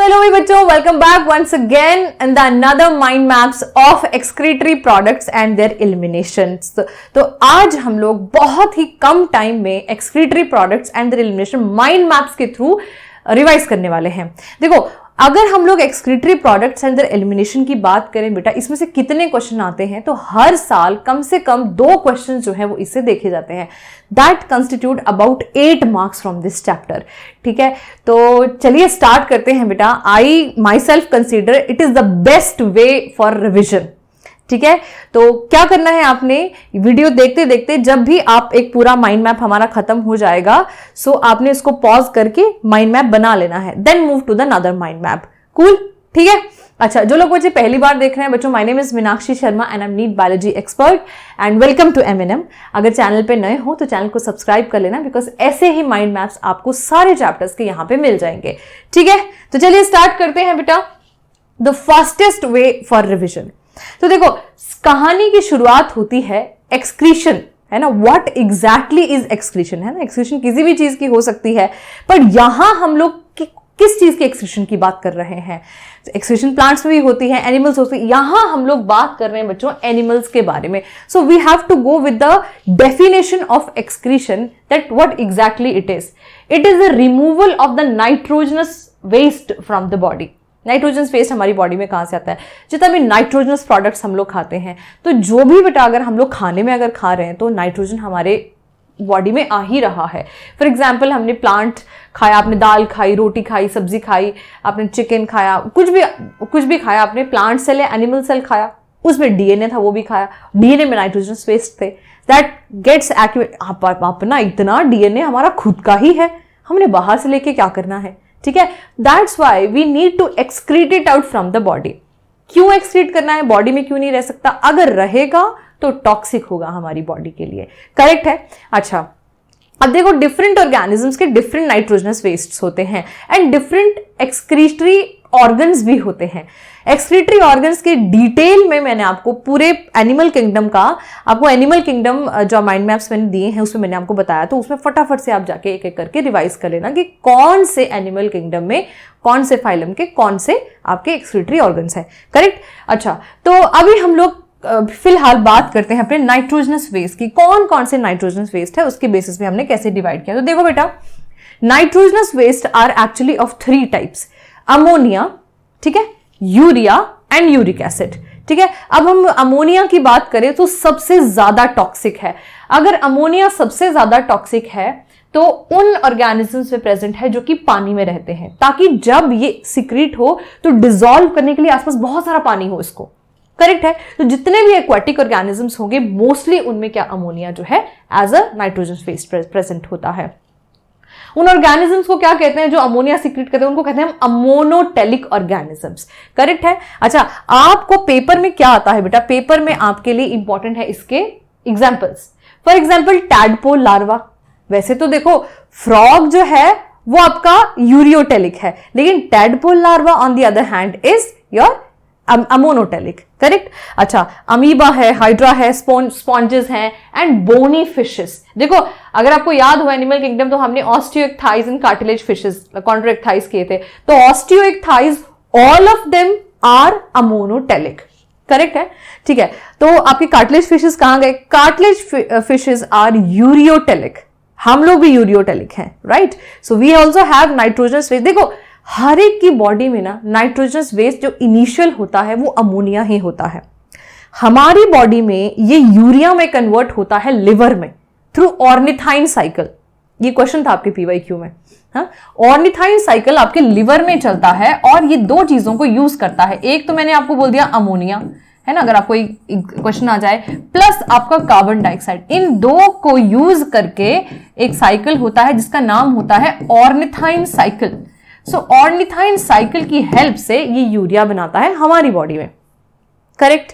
Hello मेरे बच्चों, welcome back once again in the another mind maps of excretory products and their eliminations. तो आज हम लोग बहुत ही कम टाइम में excretory products and their elimination mind maps के थ्रू रिवाइज करने वाले हैं। देखो, अगर हम लोग excretory products and their elimination की बात करें बेटा, इसमें से कितने क्वेश्चन आते हैं, तो हर साल कम से कम 2 क्वेश्चन जो है वो इससे देखे जाते हैं। That constitute about 8 marks from this chapter. ठीक है, तो चलिए स्टार्ट करते हैं बेटा। I myself consider it is the best way for revision. ठीक है, तो क्या करना है, आपने वीडियो देखते देखते जब भी आप एक पूरा माइंड मैप हमारा खत्म हो जाएगा, सो आपने इसको पॉज करके माइंड मैप बना लेना है, then move to the another mind map. Cool, ठीक है। अच्छा, जो लोग मुझे पहली बार देख रहे हैं बच्चों, my name is Meenakshi Sharma and I am NEET biology expert and welcome to M&M। अगर चैनल पे नए हो तो चैनल को सब्सक्राइब कर लेना, बिकॉज ऐसे ही माइंड मैप्स आपको सारे चैप्टर्स के यहां पे मिल जाएंगे। ठीक है, तो चलिए स्टार्ट करते हैं बेटा। The fastest way for revision. तो देखो, कहानी की शुरुआत होती है एक्सक्रीशन, है ना। व्हाट एग्जैक्टली इज एक्सक्रीशन, है ना। एक्सक्रीशन किसी भी चीज की हो सकती है, पर यहां हम लोग किस चीज के एक्सक्रीशन की बात कर रहे हैं। एक्सक्रीशन प्लांट्स में भी होती है, एनिमल्स होती है, यहां हम लोग बात कर रहे हैं बच्चों एनिमल्स के बारे में। So we have to go with the definition of excretion, that what exactly it is. It is the removal of the nitrogenous waste from the body. Nitrogenous waste हमारी बॉडी में कहां से आता है? जितना भी नाइट्रोजनस प्रोडक्ट्स हम लोग खाते हैं, तो जो भी बेटा अगर हम लोग खाने में अगर खा रहे हैं तो नाइट्रोजन हमारे बॉडी में आ ही रहा है। फॉर एग्जाम्पल, हमने प्लांट खाया, आपने दाल खाई, रोटी खाई, सब्जी खाई, आपने चिकन खाया, कुछ भी खाया आपने, प्लांट सेल या एनिमल सेल खाया, उसमें डीएनए था वो भी खाया, डीएनए में नाइट्रोजनस वेस्ट थे, दैट गेट्स एक्टिवेट। अपना इतना डीएनए हमारा खुद का ही है, हमने बाहर से लेके क्या करना है। ठीक है, that's why we need to excrete it out from the body. क्यों एक्सक्रीट करना है? बॉडी में क्यों नहीं रह सकता? अगर रहेगा तो टॉक्सिक होगा हमारी बॉडी के लिए। करेक्ट है। अच्छा, अब देखो, डिफरेंट ऑर्गेनिजम्स के डिफरेंट नाइट्रोजनस वेस्ट्स होते हैं एंड डिफरेंट एक्सक्रीटरी ऑर्गन्स भी होते हैं। एक्सक्रीटरी ऑर्गन्स के डिटेल में मैंने आपको पूरे एनिमल किंगडम का, आपको एनिमल किंगडम जो माइंड मैप्स मैंने दिए हैं उसमें मैंने आपको बताया, तो उसमें फटाफट से आप जाके एक एक करके रिवाइज कर लेना कि कौन से एनिमल किंगडम में, कौन से फाइलम के कौन से आपके एक्सक्रीटरी ऑर्गन्स हैं। करेक्ट। अच्छा, तो अभी हम लोग फिलहाल बात करते हैं अपने नाइट्रोजनस वेस्ट की। कौन कौन से नाइट्रोजनस वेस्ट है उसके बेसिस पे हमने कैसे डिवाइड किया। तो देखो बेटा, nitrogenous waste are actually of 3 types, ammonia, ठीक है, यूरिया एंड यूरिक एसिड। ठीक है, अब हम अमोनिया की बात करें तो सबसे ज्यादा टॉक्सिक है। अगर अमोनिया सबसे ज्यादा टॉक्सिक है तो उन ऑर्गेनिजम्स में प्रेजेंट है जो कि पानी में रहते हैं, ताकि जब ये सिक्रीट हो तो डिसॉल्व करने के लिए आसपास बहुत सारा पानी हो इसको। करेक्ट है। तो जितने भी एक्वाटिक ऑर्गेनिजम्स होंगे मोस्टली उनमें क्या अमोनिया जो है as a nitrogen waste present होता है। उन ऑर्गेनिजम्स को क्या कहते हैं जो अमोनिया सीक्रेट करते हैं? उनको कहते हैं हम अमोनोटेलिक ऑर्गेनिजम्स। करेक्ट है। अच्छा, आपको पेपर में क्या आता है बेटा? पेपर में आपके लिए इंपॉर्टेंट है इसके examples. For example, tadpole larva. वैसे तो देखो, फ्रॉग जो है वो आपका यूरियोटेलिक है, लेकिन tadpole larva on the other hand is your ammonotelic. Correct. अच्छा, अमीबा है, हाइड्रा है, स्पॉन्जेस हैं एंड बोनी फिशेस। देखो, अगर आपको याद हो एनिमल किंगडम, तो हमने osteichthyes and cartilage fishes, chondrichthyes किए थे। तो osteichthyes all of them are ammonotelic. Correct है। ठीक है, तो आपके कार्टिलेज फिशेस कहां गए? Cartilage fishes are ureotelic. हम लोग भी यूरियोटेलिक हैं, right. So we also have nitrogenous waste. देखो, हर एक की बॉडी में ना नाइट्रोजनस वेस्ट जो इनिशियल होता है वो अमोनिया ही होता है। हमारी बॉडी में ये यूरिया में कन्वर्ट होता है लिवर में थ्रू ऑर्निथाइन साइकिल। ये क्वेश्चन था आपके PYQ में। हाँ, ऑर्निथाइन साइकिल आपके लिवर में चलता है और ये 2 चीजों को यूज करता है। एक तो मैंने आपको बोल दिया अमोनिया, है ना, अगर आपको एक क्वेश्चन आ जाए, प्लस आपका कार्बन डाइऑक्साइड। इन 2 को यूज करके एक साइकिल होता है जिसका नाम होता है ऑर्निथाइन साइकिल। सो ऑर्निथाइन साइकिल की हेल्प से ये यूरिया बनाता है हमारी बॉडी में। करेक्ट।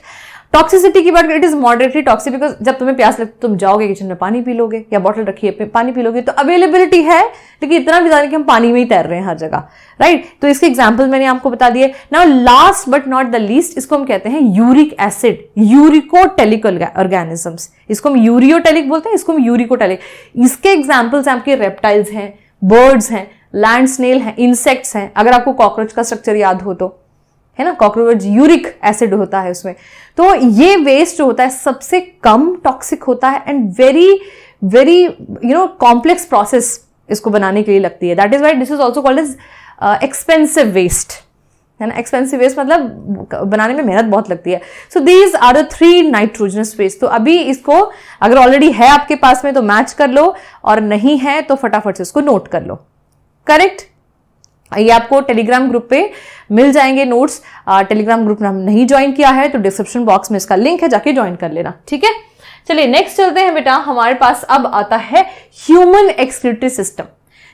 टॉक्सिसिटी की बात करें, it is moderately toxic, because जब तुम्हें प्यास लगती तुम जाओगे किचन में पानी पी लोगे, या बॉटल रखी है पानी पी लोगे, तो अवेलेबिलिटी है, लेकिन इतना भी ज्यादा कि हम पानी में ही तैर रहे हैं हर जगह, राइट। तो इसके एग्जाम्पल मैंने आपको बता दिए। Now last but not the least, इसको हम कहते हैं यूरिक एसिड, यूरिकोटेलिक ऑर्गेनिजम्स। इसको हम यूरियोटेलिक बोलते हैं, इसको हम यूरिकोटेलिक। इसके एग्जाम्पल्स आपके रेप्टाइल्स हैं, बर्ड्स हैं, लैंड स्नेल है, इंसेक्ट्स हैं, अगर आपको कॉकरोच का स्ट्रक्चर याद हो तो, है ना, कॉकरोच यूरिक एसिड होता है उसमें। तो ये वेस्ट जो होता है सबसे कम टॉक्सिक होता है and very very complex process इसको बनाने के लिए लगती है। That is why this is also called as expensive waste, है ना। एक्सपेंसिव वेस्ट मतलब बनाने में मेहनत बहुत लगती है। So these are the 3 nitrogenous waste. तो अभी इसको अगर ऑलरेडी है आपके पास में तो मैच कर लो, और नहीं है तो फटाफट से इसको नोट कर लो। करेक्ट। ये आपको टेलीग्राम ग्रुप पे मिल जाएंगे नोट्स। टेलीग्राम ग्रुप में हम नहीं ज्वाइन किया है तो डिस्क्रिप्शन बॉक्स में इसका लिंक है, जाके ज्वाइन कर लेना, ठीक है। चलिए नेक्स्ट चलते हैं बेटा। हमारे पास अब आता है ह्यूमन एक्सक्रीटरी सिस्टम।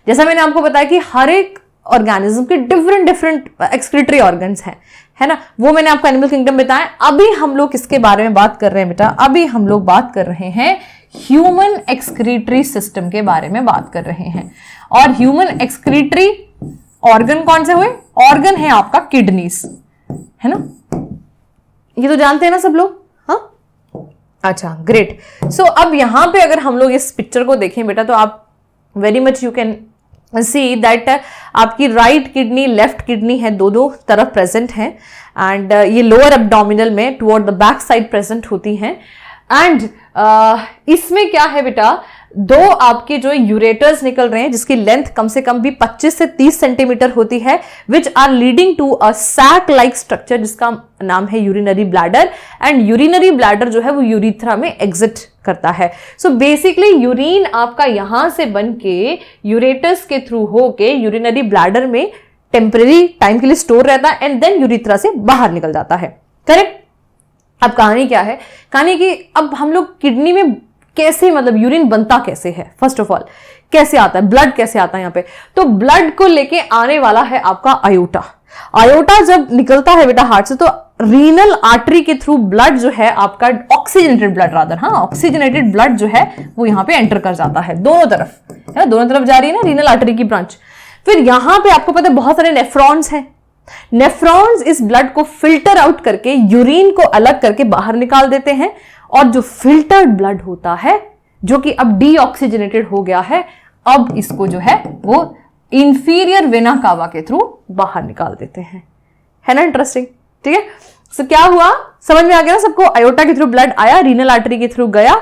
जैसा मैंने आपको बताया कि हर एक ऑर्गेनिज्म के डिफरेंट एक्सक्रीटरी ऑर्गन्स हैं, है ना। वो मैंने आपको एनिमल किंगडम बताया। अभी हम लोग किसके बारे में बात कर रहे हैं बेटा? अभी हम लोग बात कर रहे हैं ह्यूमन एक्सक्रीटरी सिस्टम के बारे में बात कर रहे हैं। और ह्यूमन एक्सक्रीटरी ऑर्गन कौन से हुए? ऑर्गन है आपका किडनीज, है ना। ये तो जानते हैं ना सब लोग, हाँ। अच्छा, ग्रेट। सो अब यहां पे अगर हम लोग इस पिक्चर को देखें बेटा तो आप very much you can see that आपकी राइट किडनी, लेफ्ट किडनी है, दो तरफ प्रेजेंट है। एंड ये लोअर एब्डोमिनल में toward the back side present होती हैं। एंड इसमें क्या है बेटा, 2 आपके जो यूरेटर्स निकल रहे हैं जिसकी लेंथ कम से कम भी 25 से 30 सेंटीमीटर होती है, which are leading to a sac like structure जिसका नाम है urinary bladder. And urinary bladder जो है वो यूरिथ्रा में एग्जिट करता है। सो बेसिकली यूरिन आपका यहां से बन के यूरेटर्स के थ्रू होके यूरिनरी ब्लैडर में टेम्परेरी टाइम के लिए स्टोर रहता है एंड देन यूरिथ्रा से बाहर निकल जाता है। करेक्ट। अब कहानी क्या है? कहानी की अब हम लोग किडनी में कैसे, मतलब यूरिन बनता कैसे है, फर्स्ट ऑफ ऑल कैसे आता है, ब्लड कैसे आता है यहाँ पे। तो ब्लड को लेके आने वाला है आपका आयोटा। आयोटा जब निकलता है बेटा हार्ट से तो रीनल आर्टरी के थ्रू ब्लड जो है आपका, ऑक्सीजनेटेड ब्लड रादर, हाँ, ऑक्सीजनेटेड ब्लड जो है वो यहाँ पे एंटर कर जाता है दोनों तरफ, है ना, दोनों तरफ जा रही है ना रीनल आर्टरी की ब्रांच। फिर यहां पे आपको पता है बहुत सारे नेफ्रॉन्स हैं। नेफ्रॉन्स इस ब्लड को फिल्टर आउट करके यूरिन को अलग करके बाहर निकाल देते हैं। और जो फिल्टर्ड ब्लड होता है जो कि अब डीऑक्सीजनेटेड हो गया है, अब इसको जो है वो इंफीरियर वेना कावा के थ्रू बाहर निकाल देते हैं, है ना। इंटरेस्टिंग, ठीक है। सो क्या हुआ, समझ में आ गया ना सबको? आयोटा के थ्रू ब्लड आया, रीनल आर्टरी के थ्रू गया,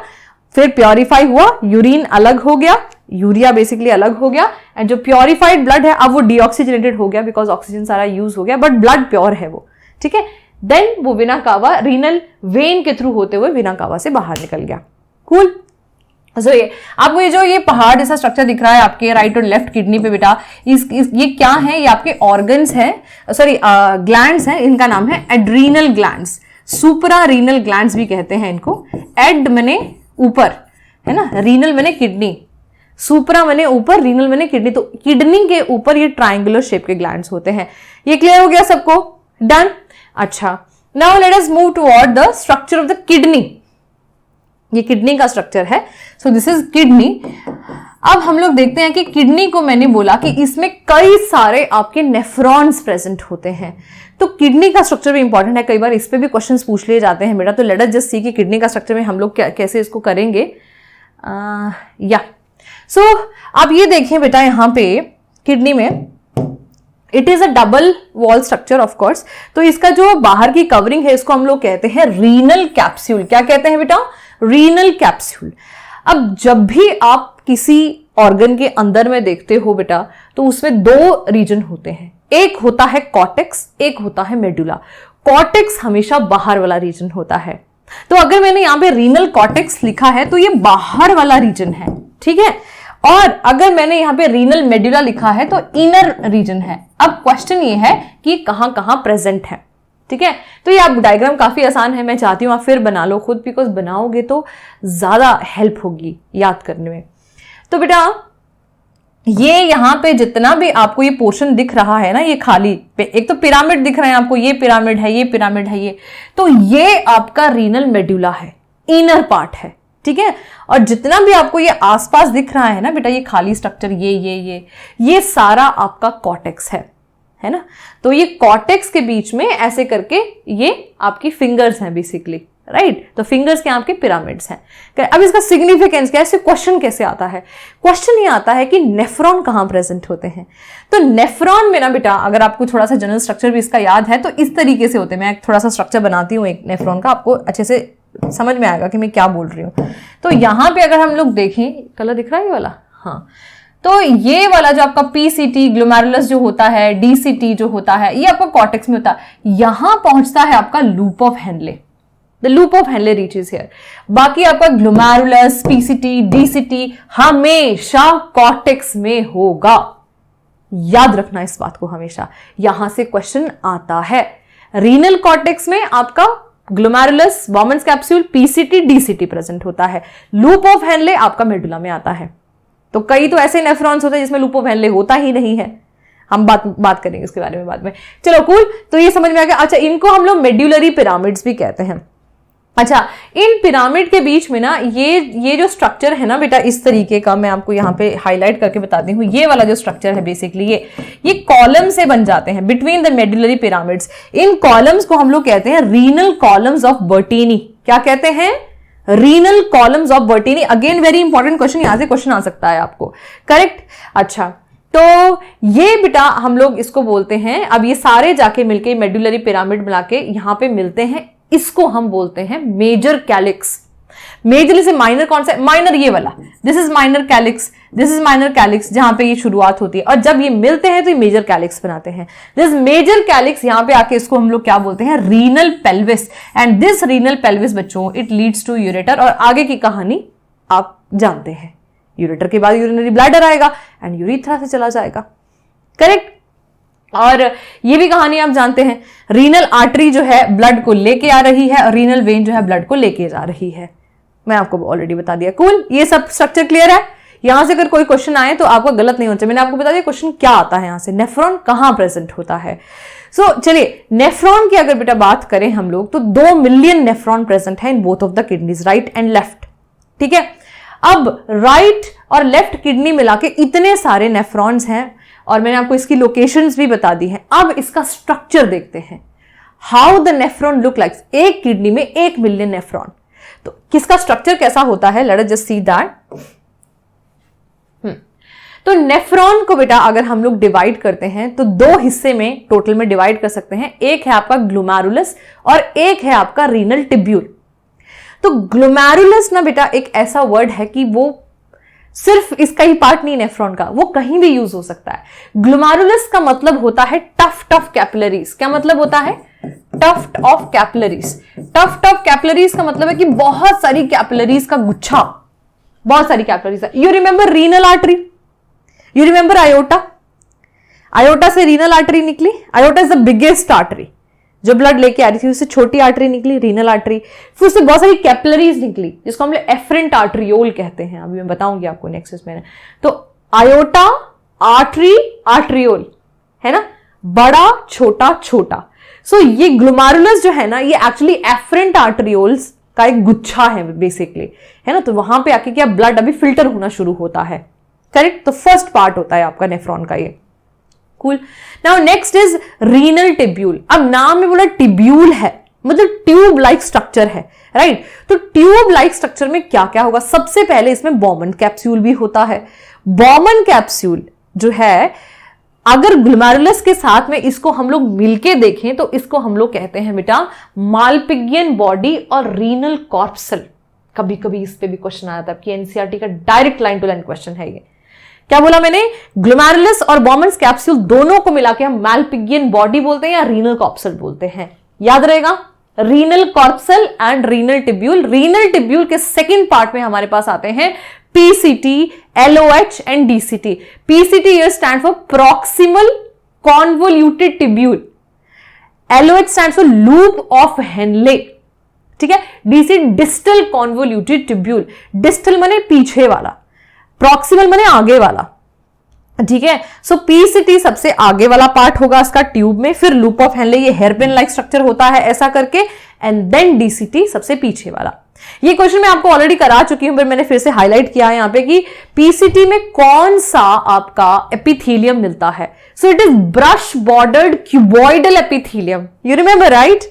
फिर प्योरीफाई हुआ, यूरिन अलग हो गया, यूरिया बेसिकली अलग हो गया। एंड जो प्योरीफाइड ब्लड है अब वो डीऑक्सीजनेटेड हो गया बिकॉज ऑक्सीजन सारा यूज हो गया, बट ब्लड प्योर है वो, ठीक है। देन वो वेना कावा रीनल वेन के थ्रू होते हुए वेना कावा से बाहर निकल गया। कूल। सो ये आपको ये पहाड़ जैसा स्ट्रक्चर दिख रहा है आपके राइट और लेफ्ट किडनी पे बेटा, ये क्या है? ये आपके ऑर्गन्स हैं, सॉरी ग्लैंड्स हैं। इनका नाम है adrenal glands, supra renal glands भी कहते हैं इनको। एड मने ऊपर, है ना, रीनल मने किडनी, सुपरा मने ऊपर, रीनल मने किडनी। तो किडनी के ऊपर ये ट्राइंगुलर शेप के ग्लैंड्स होते हैं। ये क्लियर हो गया सबको? डन। अच्छा, now let us move toward the structure of the kidney. ये किडनी का स्ट्रक्चर है। सो दिस इज किडनी। अब हम लोग देखते हैं कि किडनी को मैंने बोला कि इसमें कई सारे आपके नेफ्रॉन्स प्रेजेंट होते हैं। तो किडनी का स्ट्रक्चर भी इंपॉर्टेंट है, कई बार इस पे भी क्वेश्चंस पूछ लिए जाते हैं बेटा। तो लेट अस जस्ट सी कि किडनी का स्ट्रक्चर में हम लोग कैसे इसको करेंगे। या सो आप ये देखें बेटा, यहां पे किडनी में it is a double wall structure of course. तो इसका जो बाहर की कवरिंग है इसको हम लोग कहते हैं रीनल कैप्सूल। क्या कहते हैं बेटा? Renal capsule. अब जब भी आप किसी ऑर्गन के अंदर में देखते हो बेटा तो उसमें 2 रीजन होते हैं, एक होता है कॉर्टेक्स, एक होता है मेडुला। कॉर्टेक्स हमेशा बाहर वाला रीजन होता है। तो अगर मैंने यहां पे रीनल कॉर्टेक्स लिखा है तो ये बाहर वाला रीजन है, ठीक है। और अगर मैंने यहां पे रीनल मेडुला लिखा है तो इनर रीजन है। अब क्वेश्चन ये है कि कहां कहां प्रेजेंट है, ठीक है। तो ये आप डायग्राम काफी आसान है, मैं चाहती हूं आप फिर बना लो खुद, बिकॉज बनाओगे तो ज्यादा हेल्प होगी याद करने में। तो बेटा ये यहां पे जितना भी आपको ये पोर्शन दिख रहा है ना, ये खाली पे एक तो पिरामिड दिख रहे हैं आपको, ये पिरामिड है, ये पिरामिड है, ये तो ये आपका रीनल मेडुला है, इनर पार्ट है, ठीक है। और जितना भी आपको ये आसपास दिख रहा है ना बेटा, ये खाली स्ट्रक्चर, ये सारा आपका कॉर्टेक्स है ना। तो ये कॉर्टेक्स के बीच में ऐसे करके ये आपकी फिंगर्स हैं बेसिकली, राइट तो फिंगर्स के आपके पिरामिड्स हैं। अब इसका सिग्निफिकेंस क्या है, इससे क्वेश्चन कैसे आता है? क्वेश्चन ये आता है कि नेफ्रॉन कहां प्रेजेंट होते हैं। तो नेफ्रॉन में ना बेटा, अगर आपको थोड़ा सा जनरल स्ट्रक्चर भी इसका याद है तो इस तरीके से होते हैं। मैं थोड़ा सा स्ट्रक्चर बनाती हूँ एक नेफ्रॉन का, आपको अच्छे से समझ में आएगा कि मैं क्या बोल रही हूँ। तो यहां पे अगर हम लोग देखें, कलर दिख रहा है ये वाला, हाँ, तो ये वाला जो आपका पीसीटी ग्लोमेरुलस जो होता है, डीसीटी जो होता है, ये आपका कॉर्टेक्स में होता है। यहां पहुंचता है आपका loop of Henle, the loop of Henley reaches here. बाकी आपका ग्लोमेरुलस, पीसीटी, डीसीटी हमेशा कॉर्टेक्स में होगा। याद रखना इस बात को हमेशा, यहां से क्वेश्चन आता है। रीनल कॉर्टेक्स में आपका glomerulus, Bowman's capsule, PCT, DCT present होता है। लूप ऑफ हेनले आपका मेडुला में आता है। तो कई तो ऐसे नेफ्रॉन्स होते हैं जिसमें लूप ऑफ हेनले होता ही नहीं है। हम बात करेंगे उसके बारे में बाद में। चलो कूल, तो ये समझ में आ गया। अच्छा, इनको हम लोग मेड्यूलरी पिरामिड्स भी कहते हैं। अच्छा, इन पिरामिड के बीच में ना ये जो स्ट्रक्चर है ना बेटा, इस तरीके का मैं आपको यहाँ पे हाईलाइट करके बताती हूँ। ये वाला जो स्ट्रक्चर है बेसिकली ये कॉलम से बन जाते हैं between the medullary pyramids. In columns को हम लोग कहते हैं रीनल कॉलम्स ऑफ बर्टीनी। क्या कहते हैं? Renal columns of बर्टीनी। Again very important question, यहां से क्वेश्चन आ सकता है आपको, करेक्ट। अच्छा, तो ये बेटा हम लोग इसको बोलते हैं, अब ये सारे जाके मिलके मेड्यूलरी पिरामिड मिला के यहां पे मिलते हैं, इसको हम बोलते हैं मेजर कैलिक्स। मेजर से माइनर कौन सा है? माइनर ये वाला, this is minor calyx, this is minor calyx, जहां पे ये शुरुआत होती है। और जब ये मिलते हैं तो ये मेजर कैलिक्स बनाते हैं। दिस मेजर कैलिक्स यहां पे आके इसको हम लोग क्या बोलते हैं? Renal pelvis. And this renal pelvis बच्चों, इट लीड्स टू यूरेटर। और आगे की कहानी आप जानते हैं, यूरेटर के बाद यूरिनरी ब्लैडर आएगा एंड यूरिथ्रा से चला जाएगा, करेक्ट। और ये भी कहानी आप जानते हैं, रीनल आर्टरी जो है ब्लड को लेके आ रही है और रीनल वेन जो है ब्लड को लेके जा रही है। मैं आपको ऑलरेडी बता दिया। कूल, ये सब स्ट्रक्चर क्लियर है। यहां से अगर कोई क्वेश्चन आए तो आपको गलत नहीं होना चाहिए। मैंने आपको बता दिया क्वेश्चन क्या आता है, यहां से नेफ्रॉन कहां प्रेजेंट होता है। सो चलिए, नेफ्रॉन की अगर बेटा बात करें हम लोग, तो 2 मिलियन नेफ्रॉन प्रेजेंट है in both of the kidneys, right and left, ठीक है। अब राइट और लेफ्ट किडनी मिला के इतने सारे नेफ्रॉन्स हैं और मैंने आपको इसकी लोकेशंस भी बता दी हैं। अब इसका स्ट्रक्चर देखते हैं, how the nephron look like. एक किडनी में 1 मिलियन नेफ्रॉन, तो किसका स्ट्रक्चर कैसा होता है? Let us just see that. तो नेफ्रॉन को बेटा अगर हम लोग डिवाइड करते हैं तो 2 हिस्से में टोटल में डिवाइड कर सकते हैं। एक है आपका ग्लोमेरुलस और एक है आपका रीनल टिब्यूल। तो ग्लोमेरुलस ना बेटा एक ऐसा वर्ड है कि वो सिर्फ इसका ही पार्ट नहीं नेफ्रॉन का, वो कहीं भी यूज हो सकता है। ग्लोमेरुलस का मतलब होता है टफ्ट ऑफ कैपिलरीज। क्या मतलब होता है? Tuft of capillaries. Tuft of capillaries का मतलब है कि बहुत सारी कैपिलरीज का गुच्छा, बहुत सारी कैपिलरीज है। You remember renal artery, you remember iota. Iota से रीनल आर्टरी निकली। Iota is the biggest artery, जो ब्लड लेके आ रही थी, उससे छोटी आर्टरी निकली रीनल आर्टरी। फिर उससे बहुत सारी कैपिलरीज निकली जिसको हम लोग एफरेंट आर्टरियोल कहते हैं। अभी मैं बताऊंगी आपको नेक्स्ट में। तो आयोटा, आर्टरी, आर्टरियोल है ना, बड़ा छोटा छोटा। सो ये ग्लोमेरुलस जो है ना, ये एक्चुअली एफरेंट आर्टरियोल्स का एक गुच्छा है बेसिकली, है ना। तो वहां पे आके क्या ब्लड अभी फिल्टर होना शुरू होता है, करेक्ट। तो फर्स्ट पार्ट होता है आपका नेफ्रॉन का ये। Cool. Now next is renal tubule. अब नाम में बोला टिब्यूल है, मतलब ट्यूब लाइक स्ट्रक्चर है, राइट। तो ट्यूब लाइक स्ट्रक्चर में क्या क्या होगा? सबसे पहले इसमें बॉमन कैप्सूल भी होता है। बॉमन कैप्सूल जो है, अगर ग्लोमेरुलस के साथ में इसको हम लोग मिलके देखें तो इसको हम लोग कहते हैं बेटा मालपिगियन बॉडी और रीनल कॉर्पसल। कभी कभी इस पे भी क्वेश्चन आया था कि एनसीईआरटी का direct line to line question है ये। क्या बोला मैंने? ग्लोमेरुलस और बॉमन्स कैप्सूल दोनों को मिला के हम मालपिगियन बॉडी बोलते हैं या रीनल कॉर्पसल बोलते हैं। याद रहेगा, renal corpuscle and renal tubule. Renal tubule के सेकेंड पार्ट में हमारे पास आते हैं PCT, LOH and DCT. PCT here stands for proximal convoluted tubule, LOH stands for loop of Henle, ठीक है। DC distal convoluted tubule. Distal माने पीछे वाला, प्रॉक्सिमल माने आगे वाला, ठीक है। सो पीसीटी सबसे आगे वाला पार्ट होगा इसका ट्यूब में, फिर लूप ऑफ हेनले, ये हेयरपिन लाइक स्ट्रक्चर होता है ऐसा करके, एंड देन डीसीटी सबसे पीछे वाला। ये क्वेश्चन मैं आपको ऑलरेडी करा चुकी हूं, पर मैंने फिर से हाईलाइट किया है यहां पे कि पीसीटी में कौन सा आपका एपिथेलियम मिलता है। So it is brush bordered cuboidal epithelium. You remember, right?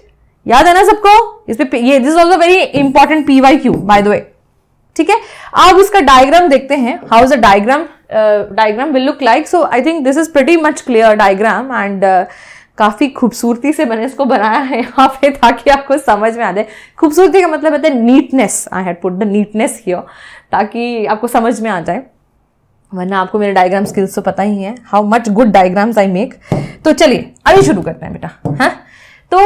याद है ना सबको? इस पे ये this is also very important PYQ by the way, ठीक है। आप उसका डायग्राम देखते हैं, how is the diagram will look like. So I think this is pretty much clear diagram and काफी खूबसूरती से मैंने इसको बनाया है यहाँ पे ताकि आपको समझ में आ जाए। खूबसूरती का मतलब है neatness, I had put the neatness here ताकि आपको समझ में आ जाए, वरना आपको मेरे डायग्राम स्किल्स तो पता ही है, how much good diagrams I make. तो चलिए अभी शुरू करते हैं बेटा। हाँ, तो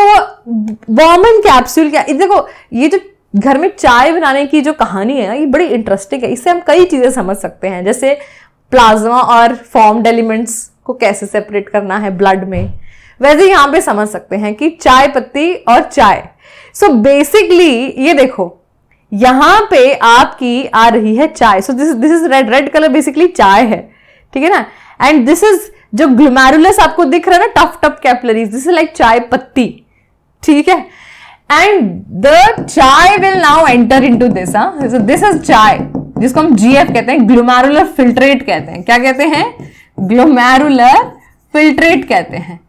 बॉमन कैप्सूल क्या, देखो ये जो घर में चाय बनाने की जो कहानी है ना, ये बड़ी इंटरेस्टिंग है। इससे हम कई चीजें समझ सकते हैं, जैसे प्लाज्मा और फॉर्म्ड एलिमेंट्स को कैसे सेपरेट करना है ब्लड में, वैसे यहां पे समझ सकते हैं कि चाय पत्ती और चाय। सो बेसिकली ये देखो, यहां पे आपकी आ रही है चाय। सो this is red colour basically चाय है, ठीक है ना। एंड दिस इज जो ग्लोमेरुलस आपको दिख रहा है ना, tough capillaries, this is like चाय पत्ती, ठीक है। एंड द चाय will now enter into this, this is चाय जिसको हम GF कहते हैं, ग्लोमेरुलर फिल्ट्रेट कहते हैं। क्या कहते हैं? ग्लोमेरुलर फिल्ट्रेट कहते हैं,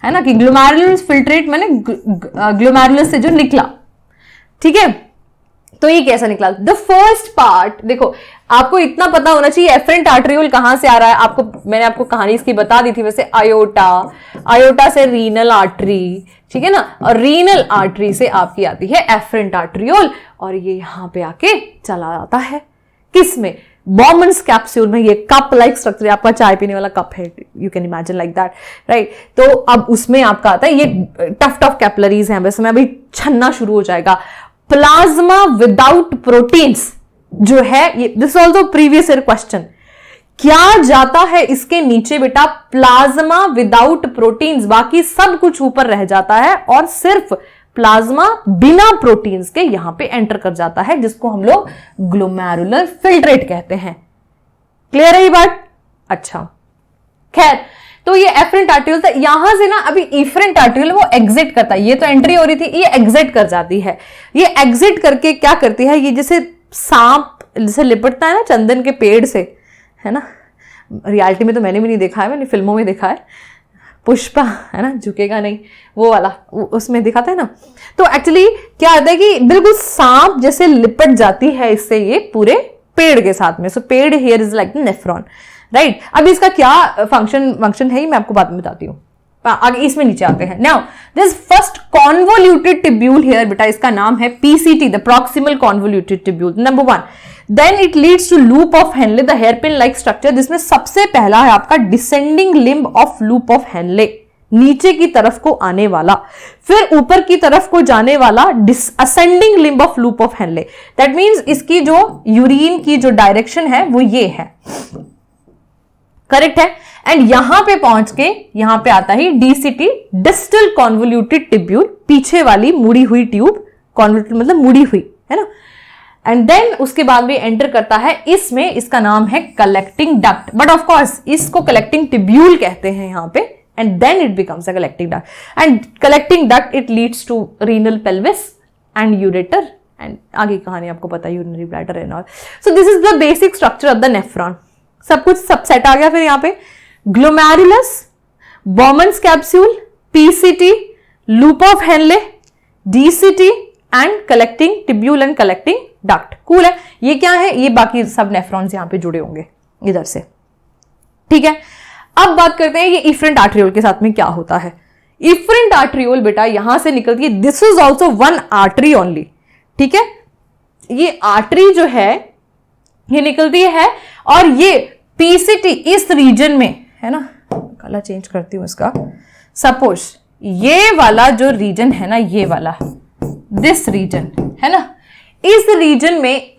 है ना, कि ग्लोमेरुलर फिल्ट्रेट माने ग्लोमेरुलस से जो निकला, ठीक है। तो ये कैसा निकला? द फर्स्ट पार्ट, देखो आपको इतना पता होना चाहिए एफरेंट आर्टरियोल कहां से आ रहा है। मैंने आपको कहानी इसकी बता दी थी वैसे, आयोटा से रीनल आर्टरी, ठीक है ना, और रीनल आर्टरी से आपकी आती है एफरेंट आर्टरियोल, और ये यहां पे आके चला जाता है किसमें? बॉमन्स कैप्सूल में। ये कप लाइक स्ट्रक्चर, आपका चाय पीने वाला कप है, you can imagine like that, right. तो अब उसमें आपका आता है, ये टफ कैपिलरीज हैं, वैसे में अभी छन्ना शुरू हो जाएगा। प्लाज्मा विदाउट प्रोटीन्स जो है, ये this also previous year question, क्या जाता है इसके नीचे बेटा? प्लाज्मा विदाउट प्रोटीन्स, बाकी सब कुछ ऊपर रह जाता है और सिर्फ प्लाज्मा बिना प्रोटीन्स के यहां पे एंटर कर जाता है, जिसको हम लोग ग्लोमेरुलर फिल्ट्रेट कहते हैं। क्लियर है ये बात? अच्छा, खैर, तो ये एफरेंट आर्टरियोल था। यहां से ना अभी इफरेंट आर्टरियोल वो एग्जिट करता है, ये तो एंट्री हो रही थी, ये एग्जिट कर जाती है। ये एग्जिट करके क्या करती है, ये जैसे सांप जैसे लिपटता है ना चंदन के पेड़ से, है ना। रियलिटी में तो मैंने भी नहीं देखा है, मैंने फिल्मों में देखा है। पुष्पा, है ना, झुकेगा नहीं, वो वाला उसमें दिखाता है ना। तो एक्चुअली क्या होता है कि बिल्कुल सांप जैसे लिपट जाती है इससे ये पूरे पेड़ के साथ में। सो पेड़ here is like nephron, right. अब इसका क्या फंक्शन है, मैं आपको बाद में बताती हूँ। आगे इसमें नीचे आते हैं। Now this first convoluted tubule here बेटा, इसका नाम है PCT, the proximal convoluted tubule, number 1। Then it leads to loop of Henle, the hairpin like structure, जिसमें सबसे पहला है आपका descending limb of loop of Henle, नीचे की तरफ को आने वाला, फिर ऊपर की तरफ को जाने वाला ascending limb of loop of Henley. That means इसकी जो यूरिन की जो डायरेक्शन है वो ये है, करेक्ट है। एंड यहां पे पहुंच के यहां पे आता है DCT, डिस्टल कॉन्वोल्यूटेड टिब्यूल, पीछे वाली मुड़ी हुई ट्यूब, कॉन्वोल्यूटेड मतलब मुड़ी हुई, है ना। एंड देन उसके बाद भी एंटर करता है इसमें, इसका नाम है collecting duct, but of course इसको कलेक्टिंग टिब्यूल कहते हैं यहां पे। And then it becomes a collecting duct, and collecting duct it leads to renal pelvis and ureter, and आगे कहानी आपको पता है, urinary bladder and all. So this is the basic structure of the nephron. सब कुछ सब set आ गया। फिर यहां पे glomerulus, Bowman's capsule, PCT, loop of Henle, DCT and collecting tubule and collecting duct. Cool है। ये क्या है? ये बाकी सब नेफ्रॉन्स यहां पे जुड़े होंगे इधर से, ठीक है। अब बात करते हैं ये इफरेंट आर्टरियोल के साथ में क्या होता है। इफरेंट आर्टरियोल बेटा यहां से निकलती है, this is also one artery only, ठीक है। ये आर्टरी जो है ये निकलती है और ये PCT इस रीजन में, है ना, कलर चेंज करती हूं इसका। सपोज ये वाला जो रीजन है ना, ये वाला दिस रीजन है ना, इस रीजन में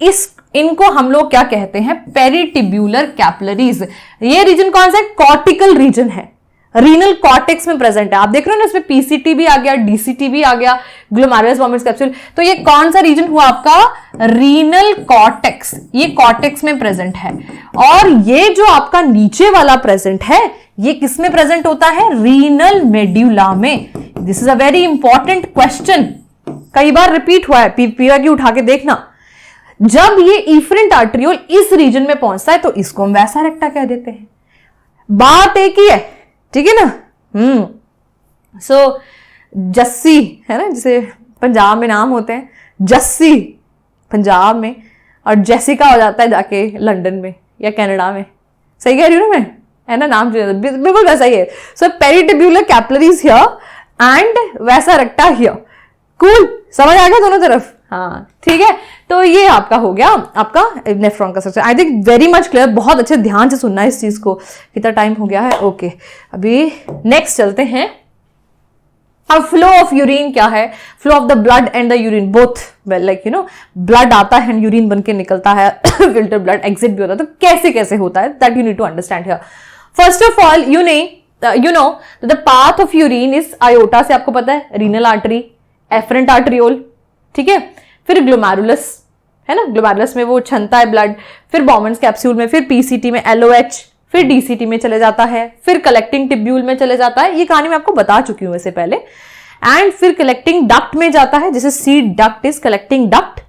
इनको हम लोग क्या कहते हैं? पेरिटिब्यूलर कैपिलरीज। ये रीजन कौन सा है? कॉर्टिकल रीजन है, रीनल कॉर्टेक्स में प्रेजेंट है। आप देख रहे हो ना, इसमें PCT भी आ गया, DCT भी आ गया, ग्लोमेरुलस बॉमन्स कैप्सूल। तो ये कौन सा रीजन हुआ आपका? रीनल कॉर्टेक्स, ये कॉर्टेक्स में प्रेजेंट है। और ये जो आपका नीचे वाला प्रेजेंट है, ये किस में प्रेजेंट होता है? रीनल मेड्यूला में। This is a very important question, कई बार रिपीट हुआ है, PYQ उठा के देखना। जब ये इफरेंट आर्टरियोल इस रीजन में पहुंचता है तो इसको हम वैसा रेक्टा कह देते हैं। बात एक ही है, ठीक है ना। सो जस्सी, है ना, जिसे पंजाब में नाम होते हैं, जस्सी पंजाब में, और जेसिका हो जाता है जाके लंदन में या कनाडा में। सही कह रही हूँ ना मैं, है ना, नाम बिल्कुल वैसा ही है। सो पेरिटिब्यूलर capillaries here and vasa रेक्टा here. Cool, समझ आ गया दोनों तरफ? हाँ ठीक है। तो ये आपका हो गया आपका नेफ्रॉन का structure. I think very much clear. बहुत अच्छे ध्यान से सुनना है इस चीज को। कितना टाइम हो गया है? ओके अभी नेक्स्ट चलते हैं। अब फ्लो ऑफ यूरिन क्या है? Flow of the blood and the urine both, well like you know, blood आता है एंड यूरिन बन के निकलता है, फिल्टर ब्लड एग्जिट भी होता है। तो कैसे कैसे होता है, that you need to understand here. First of all you know the path of urine is आयोटा से, आपको पता है, रीनल आर्टरी, एफरेंट आर्टरियोल, ठीक है, फिर ग्लोमेरुलस, है ना, ग्लोमेरुलस में वो छनता है ब्लड, फिर बॉमन्स कैप्सूल में, फिर पीसीटी में एलओएच, फिर डीसीटी में चले जाता है, फिर कलेक्टिंग टिब्यूल में चले जाता है। ये कहानी मैं आपको बता चुकी हूं वैसे पहले। एंड फिर कलेक्टिंग डक्ट में जाता है, जैसे CD duct is collecting duct.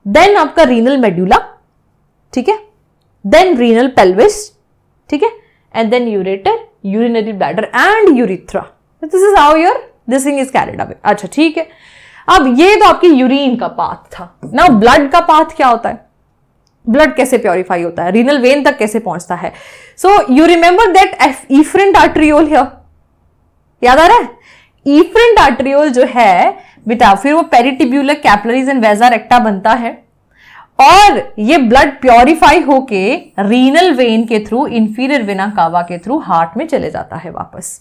Then आपका रीनल मेड्यूला, ठीक है, देन रीनल पेल्विस, ठीक है, and then ureter, urinary bladder and urethra. This is how your this thing is carried away. अच्छा ठीक है। अब ये तो आपकी यूरिन का पाथ था। नाउ ब्लड का पाथ क्या होता है? ब्लड कैसे प्योरीफाई होता है, रीनल वेन तक कैसे पहुंचता है? So you remember that efferent आर्टरियोल here, याद आ रहा है? इफरेंट आर्टरियोल जो है बेटा, फिर वो पेरिटिब्यूलर कैपिलरीज एंड वेसा रेक्टा बनता है, और ये ब्लड प्योरीफाई होके रीनल वेन के थ्रू, इंफीरियर वेना कावा के थ्रू हार्ट में चले जाता है वापस।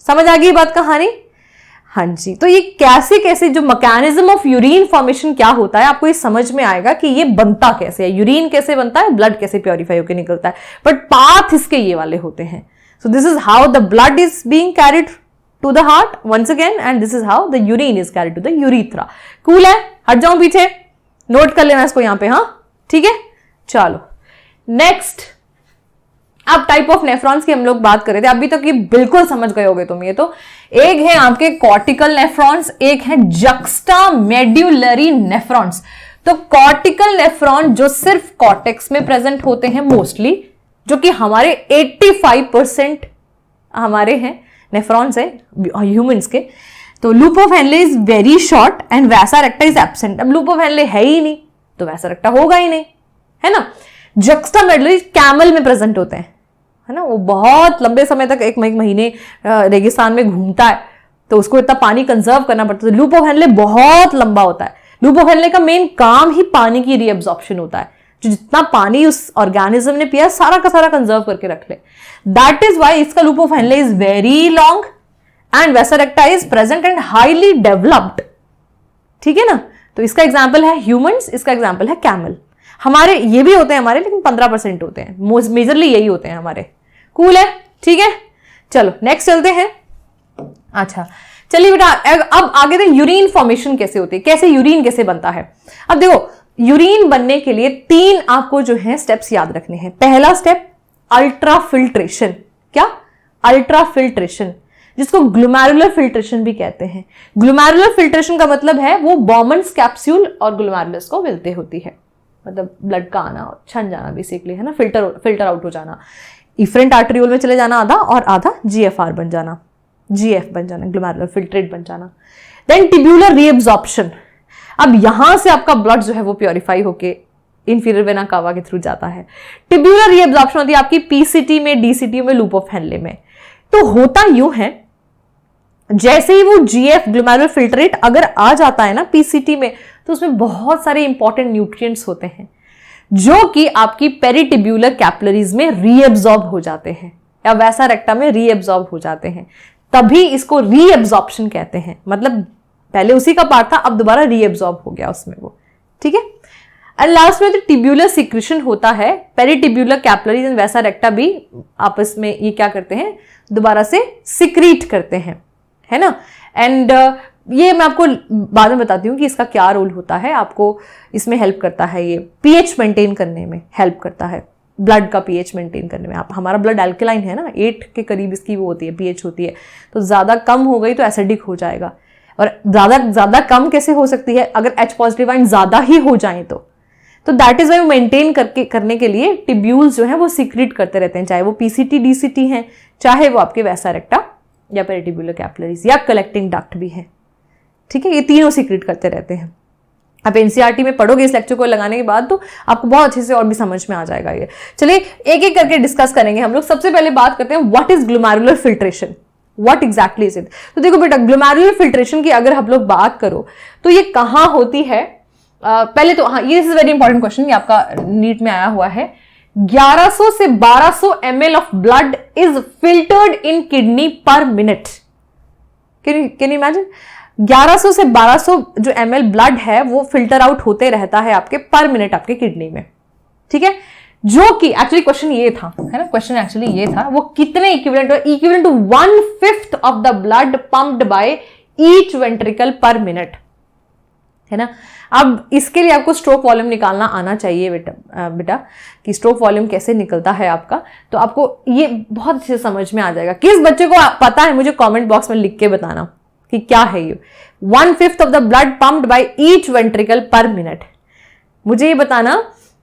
समझ आ गई बात कहानी? हाँ जी। तो ये कैसे कैसे जो मैकेनिज्म ऑफ यूरिन फॉर्मेशन क्या होता है, आपको ये समझ में आएगा कि ये बनता कैसे है, यूरिन कैसे बनता है, ब्लड कैसे प्योरीफाई होकर निकलता है। बट पाथ इसके ये वाले होते हैं। So this is how the blood is being carried to the heart once again, and this is how the urine is carried to the urethra. Cool है? हट जाऊं पीछे, नोट कर लेना इसको यहां पे। हाँ ठीक है, चलो नेक्स्ट। अब टाइप ऑफ नेफ्रॉन्स की हम लोग बात कर रहे थे, अभी तक ये बिल्कुल समझ गए होगे तुम। ये तो एक है आपके कॉर्टिकल नेफ्रॉन्स, एक है जक्स्टा मेड्यूलरी नेफ्रॉन्स। तो कॉर्टिकल नेफ्रॉन जो सिर्फ कॉर्टेक्स में प्रेजेंट होते हैं मोस्टली, जो कि हमारे 85% हमारे हैं नेफ्रॉन्स है ह्यूमंस के। तो loop of Henle is very short and vasa recta is absent. अब लूप ऑफ हेनले है ही नहीं तो वैसा रेक्टा होगा ही नहीं, है ना। जक्स्टा मेडुलरी कैमल में प्रेजेंट होते हैं, है ना, वो बहुत लंबे समय तक, एक महीने रेगिस्तान में घूमता है, तो उसको इतना पानी कंजर्व करना पड़ता है। लूप ऑफ हेनले बहुत लंबा होता है। लूप ऑफ हेनले का मेन काम ही पानी की रीअब्जॉर्प्शन होता है, जो जितना पानी उस ऑर्गेनिज्म ने पिया सारा का सारा कंजर्व करके रख ले। दैट इज वाई इसका loop of Henle is very long and vasa recta is present and highly developed, ठीक है ना। तो इसका एग्जाम्पल है ह्यूमंस, इसका एग्जाम्पल है कैमल। हमारे ये भी होते हैं हमारे, लेकिन 15% होते हैं, मेजरली यही होते हैं हमारे। कूल है, ठीक है। चलो नेक्स्ट चलते हैं। अच्छा चलिए बेटा, अब आगे तो यूरिन फॉर्मेशन कैसे होती है, कैसे यूरिन कैसे बनता है। अब देखो, यूरिन बनने के लिए 3 आपको जो है स्टेप्स याद रखने हैं। पहला स्टेप अल्ट्रा फिल्ट्रेशन। क्या? अल्ट्रा फिल्ट्रेशन, जिसको ग्लोमेरुलर फिल्ट्रेशन भी कहते हैं। ग्लोमेरुलर फिल्ट्रेशन का मतलब है वो बॉमन्स कैप्सूल और ग्लोमेरुलस को मिलते होती है, मतलब ब्लड का आना और छन जाना बेसिकली, है ना, फिल्टर आउट हो जाना। इफरेंट आर्टरियोल में चले जाना आधा, और आधा जीएफआर बन जाना, जीएफ बन जाना, ग्लोमेरुलर फिल्ट्रेट बन जाना। Then tubular reabsorption. अब यहां से आपका ब्लड जो है वो प्योरीफाई होके इंफीरियर वेना कावा के थ्रू जाता है। टिब्यूलर रीअब्जॉर्प्शन होती है आपकी पीसीटी में, डीसीटी में, लूप ऑफ हेनले में। तो होता यूं है, जैसे ही वो जीएफ ग्लोमेरुलर फिल्ट्रेट अगर आ जाता है ना पीसीटी में, तो उसमें बहुत सारे इंपॉर्टेंट न्यूट्रिएंट्स होते हैं जो कि आपकी पेरिटिब्यूलर कैपिलरीज में रीएब्जॉर्ब हो जाते हैं, या वैसा रेक्टा में रीएब्जॉर्ब हो जाते हैं। तभी इसको रीएब्जॉर्प्शन कहते हैं। मतलब पहले उसी का पार्ट था, अब दोबारा रीएब्जॉर्ब हो गया उसमें वो, ठीक है। एंड लास्ट में तो टिब्यूलर सिक्रेशन होता है। पेरिटिब्यूलर कैपिलरीज एंड वैसा रेक्टा भी आपस में ये क्या करते हैं, दोबारा से सिक्रीट करते हैं, है ना। एंड ये मैं आपको बाद में बताती हूँ कि इसका क्या रोल होता है। आपको इसमें हेल्प करता है, ये पीएच मेंटेन करने में हेल्प करता है, ब्लड का पीएच मेंटेन करने में। आप हमारा ब्लड एल्कलाइन है ना, 8 के करीब इसकी वो होती है, पीएच होती है। तो ज़्यादा कम हो गई तो एसिडिक हो जाएगा, और ज़्यादा कम कैसे हो सकती है, अगर H पॉजिटिव आयन ज़्यादा ही हो जाए तो दैट इज वाई मेंटेन करने के लिए टिब्यूल्स जो है वो सीक्रेट करते रहते हैं, चाहे वो पीसीटी डीसीटी हैं, चाहे वो आपके वैसा रेक्टा या पेरिटिब्यूलर कैपिलरीज या कलेक्टिंग डक्ट भी है, ठीक है, ये तीनों सीक्रेट करते रहते हैं। आप एनसीईआरटी में पढ़ोगे इस लेक्चर को लगाने के बाद तो आपको बहुत अच्छे से और भी समझ में आ जाएगा ये। चलिए एक एक करके डिस्कस करेंगे हम लोग। सबसे पहले बात करते हैं what is glomerular filtration, what exactly is it. तो देखो बेटा, ग्लोमेरुलर फिल्ट्रेशन की अगर हम लोग बात करो तो ये कहाँ होती है। पहले तो हाँ, ये इज वेरी इंपॉर्टेंट क्वेश्चन, ये आपका नीट में आया हुआ है। 1100 से 1200 ml of blood is filtered in kidney पर मिनट। Can you imagine? 1100 से 1200 जो ml ब्लड है वो फिल्टर आउट होते रहता है आपके पर मिनट आपके किडनी में, ठीक है। जो कि एक्चुअली क्वेश्चन ये था, है ना, क्वेश्चन एक्चुअली ये था, वो कितने equivalent to 1/5 of the blood pumped by each ventricle per minute, है ना। अब इसके लिए आपको स्ट्रोक वॉल्यूम निकालना आना चाहिए बेटा कि स्ट्रोक वॉल्यूम कैसे निकलता है आपका, तो आपको ये बहुत अच्छे से समझ में आ जाएगा। किस बच्चे को पता है मुझे कमेंट बॉक्स में लिख के बताना कि क्या है ये 1/5 of the blood pumped by each ventricle per minute. मुझे ये बताना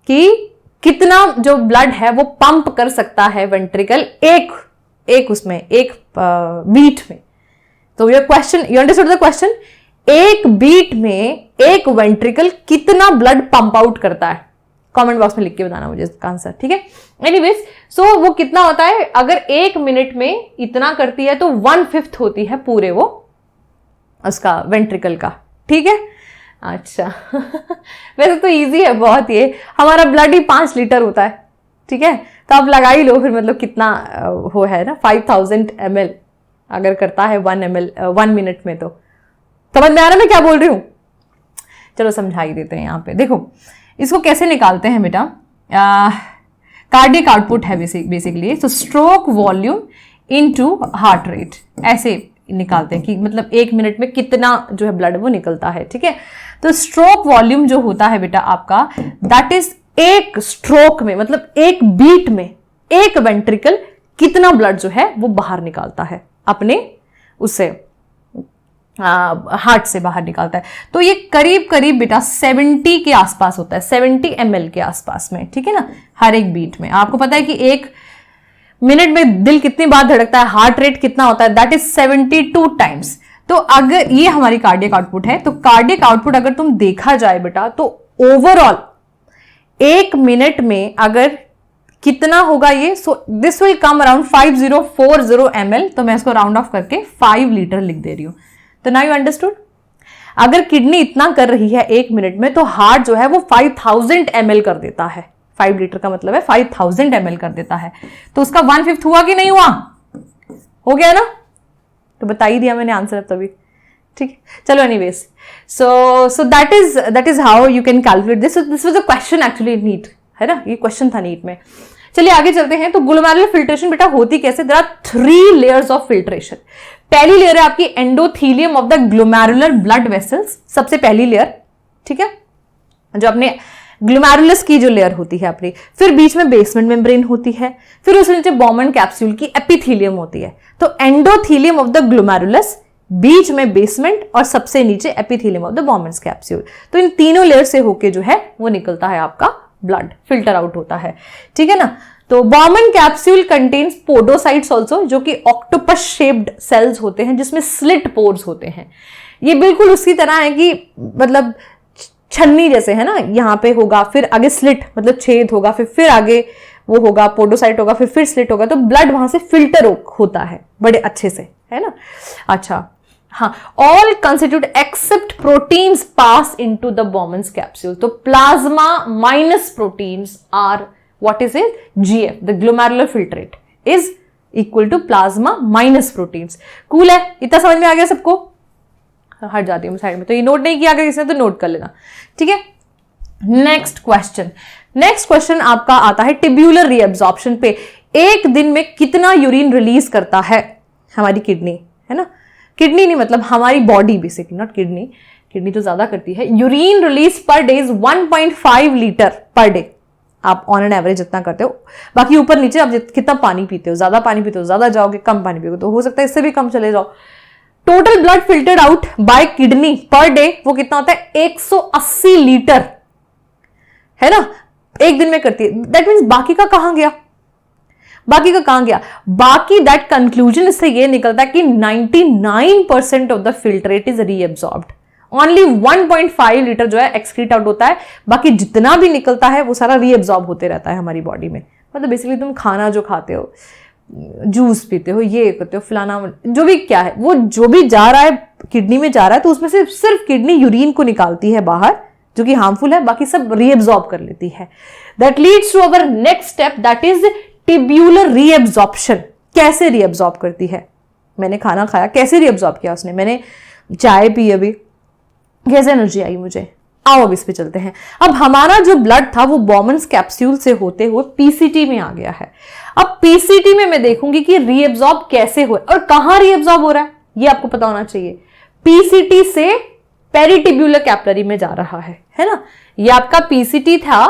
कि कितना जो ब्लड है वो पंप कर सकता है वेंट्रिकल एक उसमें एक बीट में। तो your question, you understood the question, एक बीट में एक वेंट्रिकल कितना ब्लड पंप आउट करता है, कमेंट बॉक्स में लिख के बताना मुझे इसका आंसर, ठीक है। एनीवेज, सो वो कितना होता है, अगर 1 मिनट में इतना करती है तो 1/5 होती है पूरे वो उसका वेंट्रिकल का, ठीक है। अच्छा वैसे तो इजी है बहुत, ये हमारा ब्लड ही 5 लीटर होता है, ठीक है। तो आप लगा ही लो फिर, मतलब कितना वो है ना, 5000 ml अगर करता है 1 मिनट में। तो समझ में आ रहा है मैं क्या बोल रही हूं? चलो समझा ही देते हैं। यहां पे देखो इसको कैसे निकालते हैं बेटा, कार्डियक आउटपुट है बेसिकली, तो stroke volume into heart rate, ऐसे निकालते हैं कि मतलब 1 मिनट में कितना जो है ब्लड वो निकलता है, ठीक है। तो स्ट्रोक वॉल्यूम जो होता है बेटा आपका, दैट इज एक स्ट्रोक में, मतलब एक बीट में एक वेंट्रिकल कितना ब्लड जो है वो बाहर निकालता है अपने उससे हार्ट से बाहर निकालता है। तो ये करीब करीब बेटा 70 के आसपास होता है, 70 ml के आसपास में, ठीक है ना, हर एक बीट में। आपको पता है कि 1 मिनट में दिल कितनी बार धड़कता है, हार्ट रेट कितना होता है, दैट इज 72 टाइम्स। तो अगर ये हमारी कार्डियक आउटपुट है, तो कार्डियक आउटपुट अगर तुम देखा जाए बेटा तो ओवरऑल 1 मिनट में अगर कितना होगा ये, so this will come around 5040 ml। तो मैं इसको राउंड ऑफ करके 5 लीटर लिख दे रही हूं। तो नाउ यू अंडरस्टूड, अगर किडनी इतना कर रही है 1 मिनट में, तो हार्ट जो है वो 5000 ml कर देता है। 5 लीटर का मतलब है 5000 ml कर देता है। तो उसका 1/5 हुआ कि नहीं हुआ? हो गया ना? तो बता ही दिया मैंने आंसर अब तभी, ठीक है। चलो anyways, so that is how you can calculate this. This was a question actually NEET, है ना, ये क्वेश्चन था नीट में। चलिए आगे चलते हैं। तो ग्लोमेरुलर फिल्ट्रेशन बेटा होती कैसे? There are 3 layers of filtration. पहली लेयर है आपकी endothelium of the glomerular blood vessels, सबसे पहली लेयर, ठीक है, जो अपने ग्लोमेरुलस की जो लेयर होती है अपनी। फिर बीच में बेसमेंट मेम्ब्रेन होती है, फिर उसके नीचे बॉमन कैप्सूल की एपिथीलियम होती है। तो एंडोथीलियम ऑफ द ग्लोमेरुलस, बीच में बेसमेंट और सबसे नीचे epithelium of the Bowman's capsule. तो इन तीनों लेयर से होके जो है वो निकलता है आपका ब्लड, फिल्टर आउट होता है, ठीक है ना। तो Bowman capsule contains podocytes also, जो कि ऑक्टोपस शेप्ड सेल्स होते हैं जिसमें स्लिट पोर्स होते हैं। ये बिल्कुल उसी तरह है कि मतलब छन्नी जैसे, है ना, यहाँ पे होगा, फिर आगे स्लिट मतलब छेद होगा, फिर आगे वो होगा पोडोसाइट होगा, फिर स्लिट होगा। तो ब्लड वहां से फिल्टर होता है बड़े अच्छे से, है ना। अच्छा हाँ, all constitute except proteins pass into the Bowman's capsule. तो plasma minus proteins are what is it? GF, the glomerular filtrate is equal to plasma minus proteins. Cool है, इतना समझ में आ गया सबको? हट जाती हूँ साइड में, तो ये नोट नहीं किया अगर किसी ने तो नोट कर लेना, ठीक है। नेक्स्ट क्वेश्चन आपका आता है टिब्यूलर रीअब्जॉर्प्शन पे। एक दिन में कितना यूरिन रिलीज करता है हमारी किडनी, है ना, किडनी नहीं मतलब हमारी body basically, not kidney, kidney तो ज्यादा करती है। Urine release per day is 1.5 litre per day. आप ऑन एन एवरेज जितना करते हो, बाकी ऊपर नीचे आप कितना पानी पीते हो, ज्यादा पानी पीते हो ज्यादा जाओगे, कम पानी पियोगे तो हो सकता है इससे भी कम चले जाओ। Total blood filtered out by kidney per day वो कितना होता है? 180 लीटर, है ना, एक दिन में करती है। दैट मीन्स बाकी का कहां गया? बाकी का कहां गया? बाकी दैट कंक्लूजन इससे ये निकलता है कि 99% of the filtrate is reabsorbed, only 1.5 litre जो है एक्सक्रीट आउट होता है, बाकी जितना भी निकलता है वो सारा रीएब्सॉर्ब होते रहता है हमारी बॉडी में। मतलब बेसिकली तुम खाना जो खाते हो, जूस पीते हो, ये करते हो, फलाना जो भी क्या है, वो जो भी जा रहा है किडनी में जा रहा है, तो उसमें से सिर्फ किडनी यूरिन को निकालती है बाहर, जो कि हार्मफुल है, बाकी सब रीएब्सॉर्ब कर लेती है। That leads to our next step, that is tubular reabsorption. कैसे रीएब्सॉर्ब करती है? मैंने खाना खाया, कैसे रीएब्सॉर्ब किया उसने? मैंने चाय पी, अभी कैसे एनर्जी आई मुझे? आओ अब इस पे चलते हैं। अब हमारा जो ब्लड था वो बॉमन्स कैप्सूल से होते हुए पीसीटी में आ गया है। अब पीसीटी में मैं देखूंगी कि रीएब्सॉर्ब कैसे हुआ और कहां रीएब्सॉर्ब हो रहा है, ये आपको पता होना चाहिए। पीसीटी से पेरिटिब्यूलर कैपिलरी में जा रहा है ना? ये आपका पीसीटी था,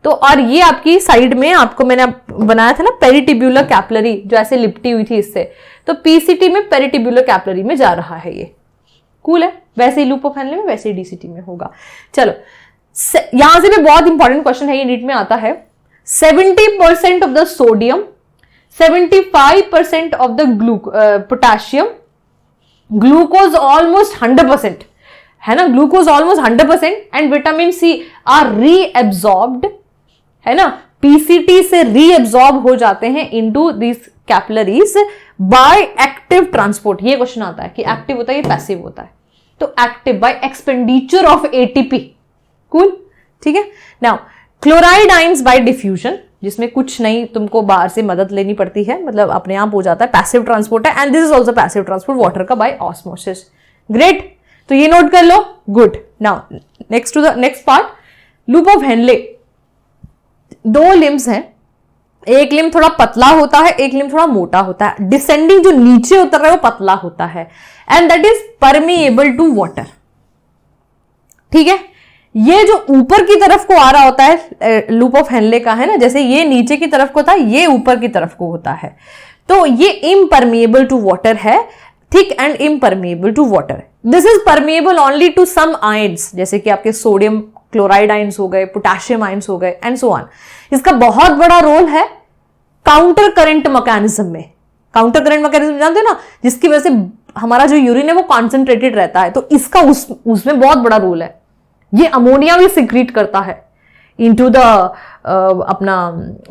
तो और ये आपकी साइड में आपको मैंने बनाया था ना पेरिटिब्यूलर कैपिलरी, जो ऐसे लिपटी हुई थी इससे, तो पीसीटी में पेरिटिब्यूलर कैपिलरी में जा रहा है। ये कूल है। वैसे ही लूप ऑफ हेनले में, वैसे ही डीसीटी में होगा। चलो यहां से भी बहुत इंपॉर्टेंट क्वेश्चन है, ये नीट में आता है। 70% of the sodium, 75% of the potassium, glucose almost 100%, है ना? Glucose almost 100% and vitamin C are reabsorbed, है ना? पीसीटी से रीएब्सॉर्ब हो जाते हैं into this capillaries by active transport. ये क्वेश्चन आता है कि एक्टिव होता है या पैसिव होता है? तो active bye expenditure of ATP. Cool, ठीक है। Now chloride ions bye diffusion, जिसमें कुछ नहीं तुमको बाहर से मदद लेनी पड़ती है, मतलब अपने आप हो जाता है, पैसिव ट्रांसपोर्ट है। And this is also passive transport water का बाय ऑस्मोसिस। ग्रेट, तो ये नोट कर लो। Good. Now next to the next part, loop of Henle. दो लिम्स हैं, एक लिम्ब थोड़ा पतला होता है, एक लिम्ब थोड़ा मोटा होता है। डिसेंडिंग जो नीचे उतर रहा है वो पतला होता है and that is permeable to water, ठीक है। ये जो ऊपर की तरफ को आ रहा होता है लूप ऑफ हेनले का, है ना, जैसे ये नीचे की तरफ को होता है, ये ऊपर की तरफ को होता है, तो ये इम्परमिएबल टू वाटर है, thick and impermeable to water. This is permeable only to some ions, जैसे कि आपके सोडियम क्लोराइड आयंस हो गए, पोटेशियम आयंस हो गए एंड सो ऑन। इसका बहुत बड़ा रोल है काउंटर करंट मैकेनिज्म में। काउंटर करंट मैकेनिज्म जानते हो ना, जिसकी वजह से हमारा जो यूरिन है वो कॉन्सेंट्रेटेड रहता है, तो इसका उसमें बहुत बड़ा रोल है। ये अमोनिया भी सिक्रीट करता है इनटू द अपना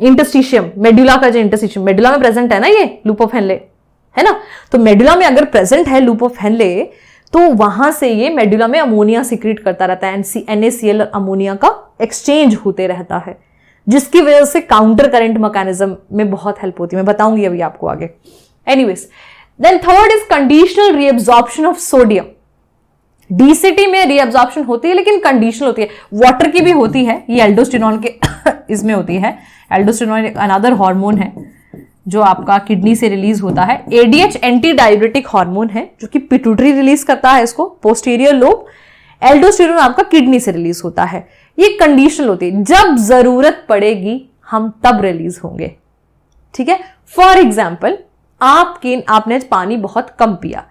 इंटरस्टिशियम, मेडुला का जो इंटरस्टिशियम, मेडुला में प्रेजेंट है ना ये लूप ऑफ हेनले, है ना। तो मेडुला में अगर प्रेजेंट है लूप ऑफ हेनले, तो वहां से ये मेडुला में अमोनिया सिक्रीट करता रहता है, NaCl अमोनिया का एक्सचेंज होते रहता है, जिसकी वजह से काउंटर करंट मैकेनिज्म में बहुत हेल्प होती है। मैं बताऊंगी अभी आपको आगे। Anyways, then third is conditional reabsorption of sodium. DCT में रीअब्सॉर्प्शन होती है लेकिन कंडीशनल होती है, वाटर की भी होती है, ये एल्डोस्टेरॉन के इसमें होती है। एल्डोस्टेरॉन एक अनदर हार्मोन है जो आपका किडनी से रिलीज होता है। एडीएच एंटी डायबिटिक हार्मोन है जो कि पिट्यूटरी रिलीज करता है इसको, पोस्टीरियर लोब। एल्डोस्टेरॉन आपका किडनी से रिलीज होता है। ये कंडीशनल होती है, जब जरूरत पड़ेगी हम तब रिलीज होंगे, ठीक है। फॉर एग्जाम्पल, आपने पानी बहुत कम पिया,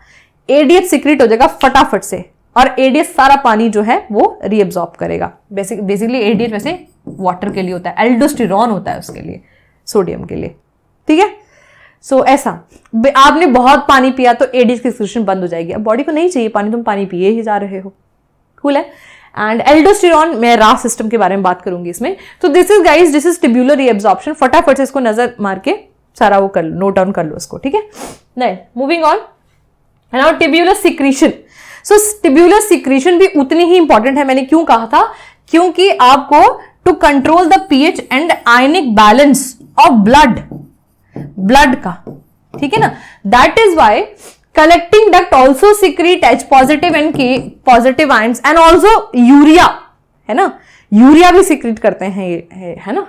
एडीएच सिक्रेट हो जाएगा फटाफट से, और एडीएच सारा पानी जो है वो रीअब्सॉर्ब करेगा। बेसिकली एडीएच वैसे वाटर के लिए होता है, एल्डोस्टेरॉन होता है उसके लिए, सोडियम के लिए, ठीक है। सो ऐसा आपने बहुत पानी पिया तो एडीएच की सिक्रेशन बंद हो जाएगी। अब बॉडी को नहीं चाहिए पानी, तुम पानी पिए ही जा रहे हो, कूल है। एंड एल्डोस्टेरॉन, मैं रास सिस्टम के बारे में बात करूंगी इसमें। तो this is guys, this is tubular reabsorption. फटाफट से इसको नजर मार के सारा वो कर लो, नोट डाउन कर लो इसको, ठीक है। नहीं, moving on. Now tubular secretion. So tubular secretion भी उतनी ही इंपॉर्टेंट है। मैंने क्यों कहा था? क्योंकि आपको to control the pH and ionic balance of blood का, ठीक है ना। That is why collecting duct also secrete H positive and K positive ions and also urea, है ना। यूरिया भी सिक्रीट करते हैं ये, है ना।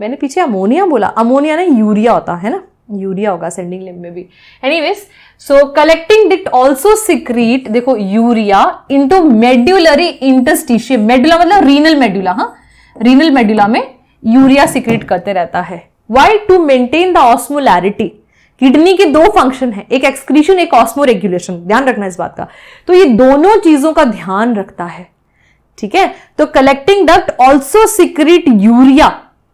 मैंने पीछे अमोनिया बोला, अमोनिया नहीं यूरिया होता है ना, यूरिया होगा सेंडिंग लिम्ब में भी। Anyways, so collecting duct also secrete, देखो urea into medullary interstitium. Medulla मतलब रीनल मेडुला, हाँ, रीनल मेडुला में यूरिया सिक्रीट करते रहता है। Why? To maintain the osmolarity. Kidney के दो फंक्शन है, एक एक्सक्रीशन, एक ऑस्मो रेगुलेशन, ध्यान रखना इस बात का। तो ये दोनों चीजों का ध्यान रखता है, ठीक है। तो collecting duct also secrete urea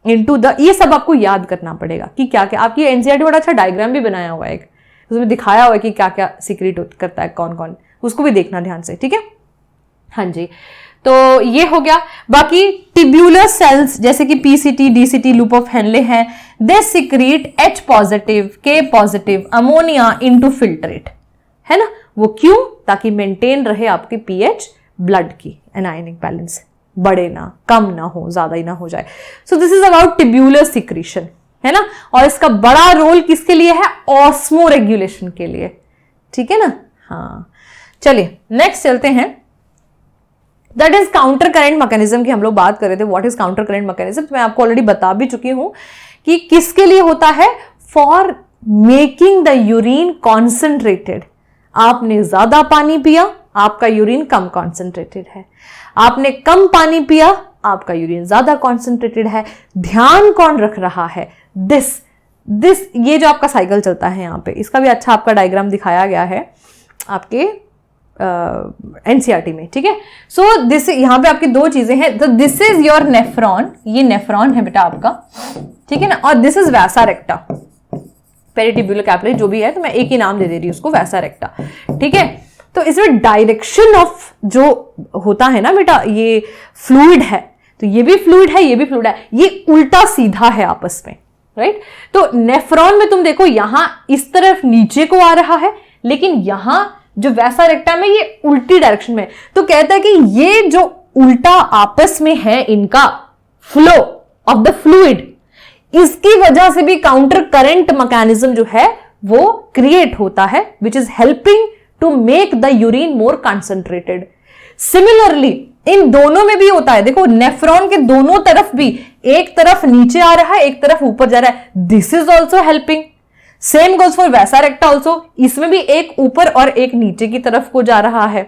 into the, ये सब आपको याद करना पड़ेगा कि क्या क्या। आपकी एनसीईआरटी बड़ा अच्छा डायग्राम भी बनाया हुआ है, एक उसमें दिखाया हुआ है कि क्या क्या सीक्रेट करता है कौन कौन, उसको भी देखना ध्यान से, ठीक है। हाँ जी, तो ये हो गया। बाकी टिब्यूलर सेल्स जैसे कि PCT, DCT, loop of Henle हैं, they secrete H positive, K positive ammonia into filtrate, है ना। वो क्यों? ताकि मेंटेन रहे आपकी पीएच ब्लड की, एनायनिक बैलेंस बढ़े ना, कम ना हो, ज्यादा ही ना हो जाए। सो this is about tubular secretion, है ना। और इसका बड़ा रोल किसके लिए है? ऑस्मो रेगुलेशन के लिए, ठीक है ना। हाँ चलिए नेक्स्ट चलते हैं। That is counter current mechanism की हम लोग बात कर रहे थे। What is counter current mechanism? मैं आपको ऑलरेडी बता भी चुकी हूं कि किसके लिए होता है। For making the urine concentrated. आपने ज्यादा पानी पिया, आपका यूरिन कम कॉन्सेंट्रेटेड है। आपने कम पानी पिया, आपका यूरिन ज्यादा कॉन्सेंट्रेटेड है। ध्यान कौन रख रहा है? दिस ये जो आपका साइकिल चलता है यहां पे, इसका भी अच्छा आपका डायग्राम दिखाया गया है आपके एनसीईआरटी में, ठीक है। सो दिस, यहां पे आपकी दो चीजें हैं। तो दिस इज योर नेफ्रॉन, ये नेफ्रॉन है बेटा आपका, ठीक है ना। और दिस इज वैसा रेक्टा, पेरिटिब्यूलर कैपिलरी जो भी है, तो मैं एक ही नाम दे रही हूं उसको, वैसा रेक्टा, ठीक है। तो इसमें डायरेक्शन ऑफ जो होता है ना बेटा, ये फ्लूइड है, तो ये भी फ्लूइड है, ये भी फ्लूइड है, ये उल्टा सीधा है आपस में, राइट। तो नेफ्रॉन में तुम देखो यहां इस तरफ नीचे को आ रहा है, लेकिन यहां जो वैसा रेक्टा में ये उल्टी डायरेक्शन में। तो कहता है कि ये जो उल्टा आपस में है इनका फ्लो ऑफ द फ्लूइड, इसकी वजह से भी काउंटर करंट मैकेनिज्म जो है वो क्रिएट होता है, which is helping to make the urine more concentrated. Similarly इन दोनों में भी होता है। देखो नेफ्रॉन के दोनों तरफ भी, एक तरफ नीचे आ रहा है, एक तरफ ऊपर जा रहा है। This is also helping. Same goes for वैसा रेक्टा ऑल्सो, इसमें भी एक ऊपर और एक नीचे की तरफ को जा रहा है,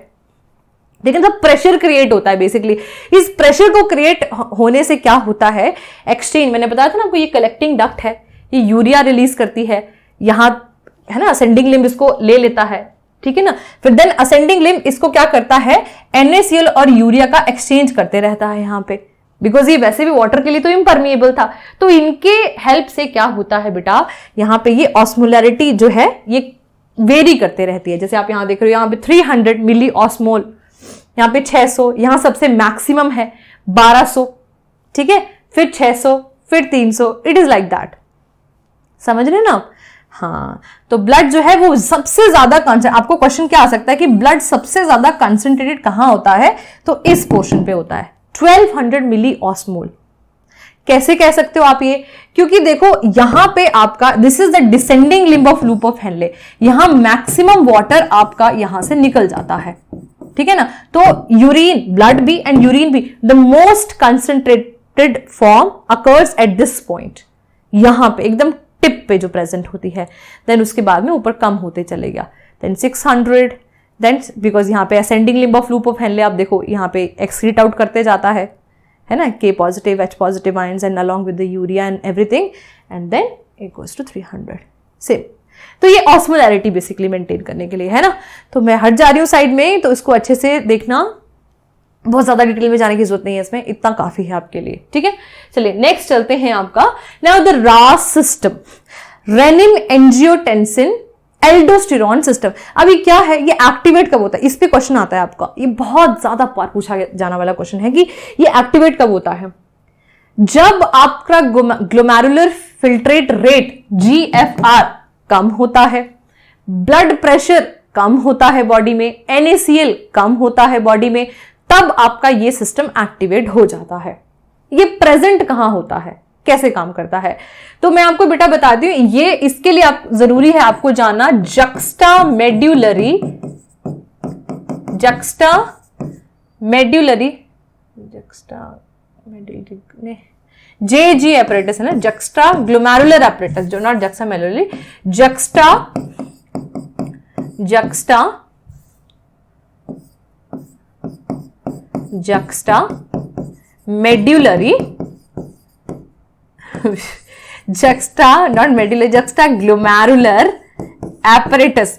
लेकिन जब प्रेशर क्रिएट होता है बेसिकली, इस प्रेशर को क्रिएट होने से क्या होता है, एक्सचेंज, मैंने बताया था ना आपको, ये कलेक्टिंग डक्ट है, ये यूरिया रिलीज करती है, यहां है ना असेंडिंग लिम्ब इसको ले लेता है, ठीक है ना। फिर देन असेंडिंग लिम्ब इसको क्या करता है, NaCl और यूरिया का एक्सचेंज करते रहता है यहां पे, बिकॉज ये वैसे भी वाटर के लिए तो इम्परमिएबल था। तो इनके हेल्प से क्या होता है बेटा, यहां पे ये ऑस्मोलैरिटी जो है ये वेरी करते रहती है। जैसे आप यहां देख रहे हो, यहां पे 300 मिली ऑस्मोल, यहां पे 600, यहां सबसे मैक्सिमम है 1200, ठीक है, फिर 600, फिर 300, इट इज लाइक दैट। समझ रहे ना आप? हाँ, तो ब्लड जो है वो सबसे ज्यादा आपको क्वेश्चन क्या आ सकता है कि ब्लड सबसे ज्यादा कंसंट्रेटेड कहां होता है, तो इस पोर्शन पे होता है, 1200 मिली ऑस्मोल। कैसे कह सकते हो आप ये? क्योंकि देखो यहां पे आपका this is the descending limb of loop of Henley, यहां मैक्सिमम वाटर आपका यहां से निकल जाता है, ठीक है ना। तो यूरिन, ब्लड भी एंड यूरिन भी, the most concentrated form occurs at this point, यहां पे एकदम टिप पे जो प्रेजेंट होती है। देन उसके बाद में ऊपर कम होते चलेगा, देन 600, देन बिकॉज यहाँ पे ascending limb of loop of Henley आप देखो यहाँ पे एक्सक्रीट आउट करते जाता है ना, K positive, H positive ions and along with the urea and everything, and then it goes to 300 same. तो ये ऑस्मोलैरिटी बेसिकली मेंटेन करने के लिए है ना। तो मैं हट जा रही हूँ साइड में, तो इसको अच्छे से देखना, बहुत ज्यादा डिटेल में जाने की जरूरत नहीं है इसमें, इतना काफी है आपके लिए, ठीक है। चलिए नेक्स्ट चलते हैं आपका, now the RAS system, renin angiotensin aldosterone system. अभी क्या है, ये एक्टिवेट कब होता है, इस पे क्वेश्चन आता है आपका, ये बहुत ज्यादा बार पूछा जाना वाला क्वेश्चन है कि ये एक्टिवेट कब होता है। जब आपका ग्लोमेरुलर फिल्ट्रेट रेट GFR कम होता है, ब्लड प्रेशर कम होता है बॉडी में, NaCl कम होता है बॉडी में, तब आपका ये सिस्टम एक्टिवेट हो जाता है। ये प्रेजेंट कहां होता है, कैसे काम करता है, तो मैं आपको बेटा बताती हूं। ये इसके लिए आप जरूरी है आपको जानना जक्स्टा मेड्यूलरी JG apparatus है ना, जक्स्टा ग्लोमेरुलर apparatus, जो not juxta medullary, juxta medullary juxta glomerular apparatus,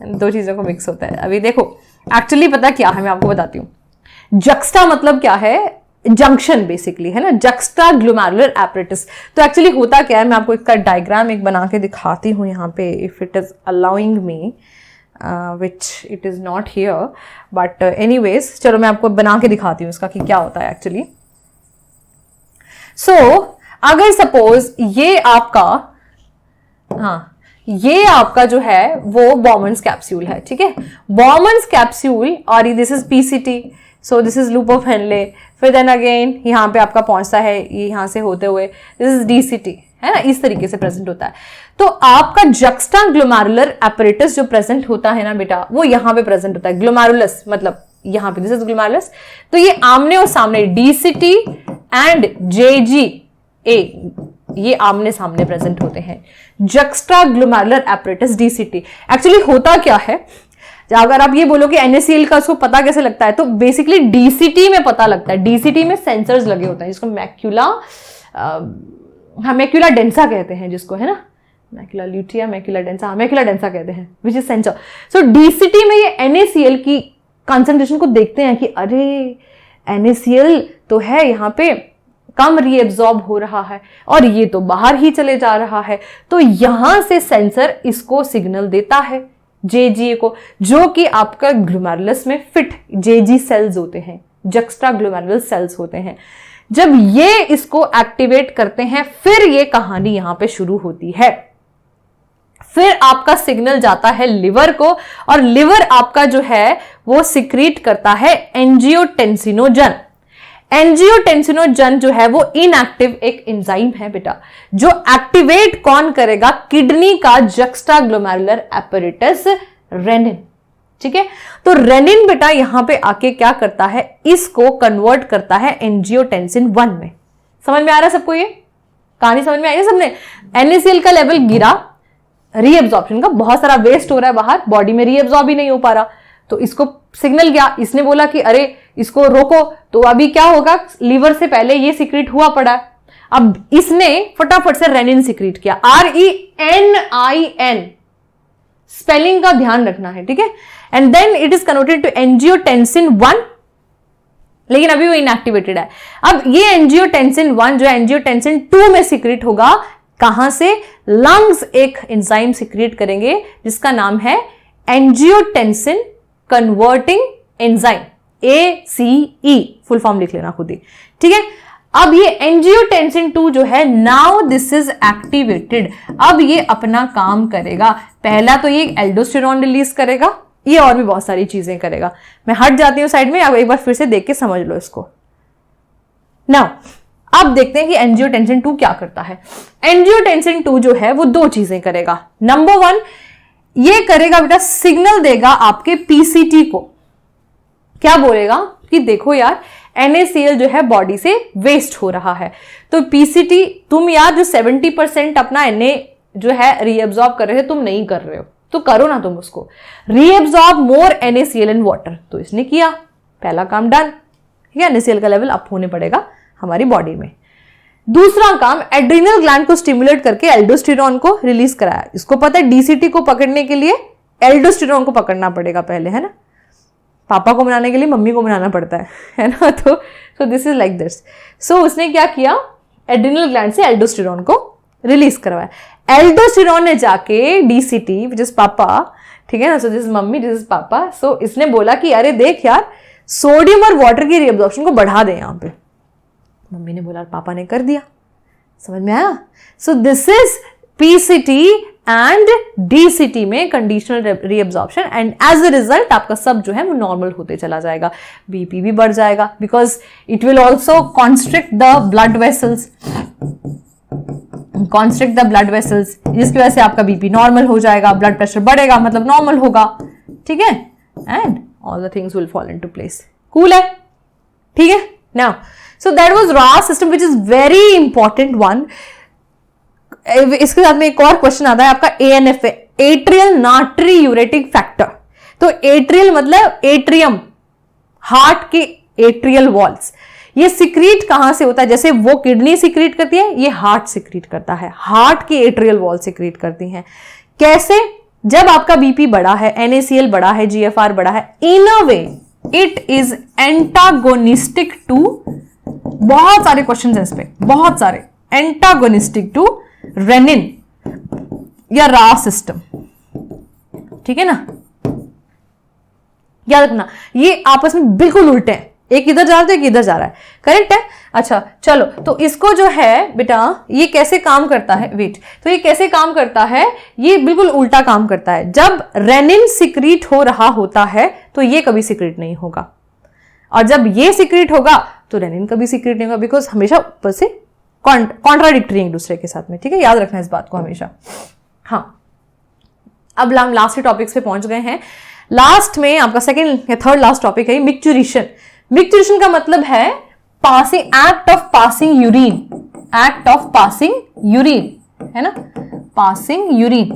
दो चीजों को मिक्स होता है। अभी देखो एक्चुअली पता क्या है, मैं आपको बताती हूं। जक्स्टा मतलब क्या है, जंक्शन बेसिकली, है ना, जक्स्ट्रा ग्लोमेरुलर एपरेटस। तो एक्चुअली होता क्या है, मैं आपको इसका डायग्राम एक बना के दिखाती हूँ यहाँ पे, if it is allowing me, which it is not here, but anyways चलो मैं आपको बना के दिखाती हूँ इसका कि क्या होता है एक्चुअली। सो अगर सपोज ये आपका, हाँ ये आपका जो है वो बॉमन्स कैप्सूल है, ठीक है, बॉमन्स कैप्सूल, और this is PCT, so this is loop of Henley, फिर देन अगेन यहाँ पे आपका पहुंचता है ये यहाँ से होते हुए, दिस इज डीसीटी, है ना, इस तरीके से प्रेजेंट होता है। तो आपका जक्स्ट्रा ग्लोमेरुलर एपरेटस जो प्रेजेंट होता है ना बेटा, वो यहाँ पे प्रेजेंट होता है, ग्लोमेरुलस मतलब यहाँ पे, दिस इज ग्लोमेरुलस। तो ये आमने और सामने डीसीटी एंड जेजी ए, ये आमने सामने प्रेजेंट होते हैं, juxta glomerular apparatus DCT. Actually होता क्या है, अगर आप ये बोलो कि NaCl का उसको पता कैसे लगता है, तो बेसिकली डीसीटी में पता लगता है। डीसीटी में सेंसर्स लगे होते हैं जिसको मैक्यूला, मैक्यूला डेंसा कहते हैं जिसको, है ना, macula lutea, macula densa, macula densa कहते हैं, which is sensor. So DCT में ये NaCl की कंसंट्रेशन को देखते हैं कि अरे NaCl तो है यहाँ पे कम रीएब्जॉर्ब हो रहा है और ये तो बाहर ही चले जा रहा है, तो यहां से सेंसर इसको सिग्नल देता है जेजीए को, जो कि आपका ग्लोमेरुलस में फिट जेजी सेल्स होते हैं, जक्स्ट्रा ग्लोमेरुलर सेल्स होते हैं। जब ये इसको एक्टिवेट करते हैं, फिर ये कहानी यहां पे शुरू होती है। फिर आपका सिग्नल जाता है लिवर को, और लिवर आपका जो है वो सिक्रीट करता है एंजियोटेंसिनोजन। एंजियोटेंसिनोजन जो है वो इनएक्टिव एक एंजाइम है बेटा, जो एक्टिवेट कौन करेगा, किडनी का जक्स्ट्रा ग्लोमेरुलर एपरेटस रेनिन, ठीक है। तो रेनिन बेटा यहां पे आके क्या करता है, इसको कन्वर्ट करता है एंजियोटेंसिन 1 में। समझ में आ रहा है सबको, ये कहानी समझ में आई है सबने। NaCl का लेवल गिरा, रीएब्जॉर्प्शन का बहुत सारा वेस्ट हो रहा है बाहर, बॉडी में रीएब्जॉर्ब ही नहीं हो पा रहा, तो इसको सिग्नल गया, इसने बोला कि अरे इसको रोको, तो अभी क्या होगा, लीवर से पहले ये सिक्रीट हुआ पड़ा है, अब इसने फटाफट से रेनिन सिक्रीट किया, RENIN, स्पेलिंग का ध्यान रखना है, ठीक है। And then it is converted to angiotensin 1, लेकिन अभी वो इनएक्टिवेटेड है। अब ये एंजियोटेंसिन 1 जो एंजियोटेंसिन 2 में सिक्रीट होगा, कहां से, लंग्स एक एंजाइम सिक्रीट करेंगे जिसका नाम है angiotensin converting enzyme, ACE, full form लिख लेना खुद ही, ठीक है। अब ये एंजियोटेंसिन 2 जो है, नाउ दिस इज एक्टिवेटेड, अब ये अपना काम करेगा। पहला तो ये एल्डोस्टेरॉन रिलीज करेगा, ये और भी बहुत सारी चीजें करेगा। मैं हट जाती हूं साइड में, अब एक बार फिर से देख के समझ लो इसको। नाउ अब देखते हैं कि एंजियोटेंसिन 2 क्या करता है। एंजियोटेंसिन 2 जो है वो दो चीजें करेगा। नंबर 1, ये करेगा बेटा, सिग्नल देगा आपके पीसीटी को, क्या बोलेगा कि देखो यार NaCl जो है बॉडी से वेस्ट हो रहा है, तो पीसीटी तुम यार जो 70% अपना Na जो है रीएब्जॉर्ब कर रहे थे, तुम नहीं कर रहे हो, तो करो ना तुम उसको, reabsorb more NaCl in water. तो इसने किया, पहला काम डन, ठीक है, NaCl का लेवल अप होने पड़ेगा हमारी बॉडी में। दूसरा काम, एड्रिनल ग्लैंड को स्टिमुलेट करके एल्डोस्टेरॉन को रिलीज कराया। इसको पता है डीसीटी को पकड़ने के लिए एल्डोस्टेरॉन को पकड़ना पड़ेगा पहले, है ना, पापा को बनाने के लिए मम्मी को बनाना पड़ता है ना, तो दिस इज लाइक दिस। सो उसने क्या किया, एड्रिनल ग्लैंड से एल्डोस्टेरॉन को रिलीज करवाया। एल्डोस्टेरॉन ने जाके डीसीटी विच इज पापा, ठीक है ना, सो this is mummy, this is पापा, सो इसने बोला कि अरे देख यार सोडियम और वाटर की रीअब्जॉर्प्शन को बढ़ा दे यहां पे। मम्मी ने बोला, पापा ने कर दिया। समझ में आया? So this is PCT and DCT में conditional reabsorption, and as a result आपका सब जो है वो नॉर्मल होते चला जाएगा, बीपी भी बढ़ जाएगा, because it will also constrict the blood vessels, constrict the blood vessels, जिसकी वजह से आपका बीपी नॉर्मल हो जाएगा, ब्लड प्रेशर बढ़ेगा मतलब नॉर्मल होगा, ठीक है, and all the things will fall into place. Cool है, ठीक है। Now so that was RAS system which is very important one. इसके साथ में एक और क्वेश्चन आता है आपका ANFA, एट्रियल नाट्री यूरेटिक फैक्टर। तो एट्रियल मतलब एट्रियम, हार्ट के एट्रियल वॉल्स, ये सिक्रीट कहां से होता है, जैसे वो किडनी सिक्रीट करती है, ये हार्ट सिक्रीट करता है, हार्ट की एट्रियल वॉल सिक्रीट करती हैं। कैसे, जब आपका बीपी बड़ा है, NaCl बड़ा है, GFR बड़ा है, in a way it is antagonistic to बहुत सारे क्वेश्चन हैं इस पे, बहुत सारे। एंटागोनिस्टिक टू रेनिन या रास सिस्टम, ठीक है ना, याद रखना ये आपस में बिल्कुल उल्टे हैं, एक इधर जा रहा है एक इधर जा रहा है, करेक्ट है। अच्छा चलो, तो इसको जो है बेटा ये कैसे काम करता है, वेट, तो ये कैसे काम करता है, ये बिल्कुल उल्टा काम करता है। जब रेनिन सिक्रीट हो रहा होता है तो ये कभी सिक्रीट नहीं होगा, और जब ये सिक्रीट होगा तो रेनिन कभी सिक्रीट नहीं होगा, बिकॉज हमेशा ऊपर से कॉन्ट्राडिक्टरी एक दूसरे के साथ में, ठीक है, याद रखना इस बात को हमेशा। हाँ, अब हम लास्ट टॉपिक्स पे पहुंच गए हैं। लास्ट में आपका सेकंड या थर्ड लास्ट टॉपिक है मिक्चुरेशन। मिक्चुरेशन का मतलब है passing, act of passing urine, act of passing urine, है ना, पासिंग यूरिन,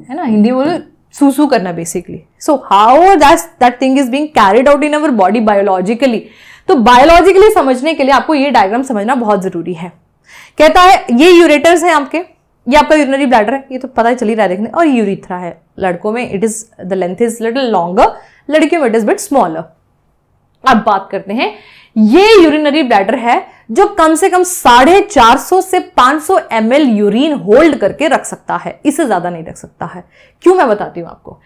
है ना, हिंदी बोलो सूसू करना basically. So how that thing is being carried out in our body biologically. तो बायोलॉजिकली समझने के लिए आपको ये डायग्राम समझना बहुत जरूरी है। कहता है ये यूरेटर्स हैं आपके, ये आपका यूरिनरी ब्लैडर है, ये तो पता ही चल ही रहा है देखने, और यूरिथ्रा है। लड़कों में it is the length is little longer, लड़कियों में इट इज बिट स्मॉलर। अब बात करते हैं, ये यूरिनरी ब्लैडर है जो कम से कम 450 से 500 ml यूरिन होल्ड करके रख सकता है, इससे ज्यादा नहीं रख सकता है। क्यों, मैं बताती हूं आपको।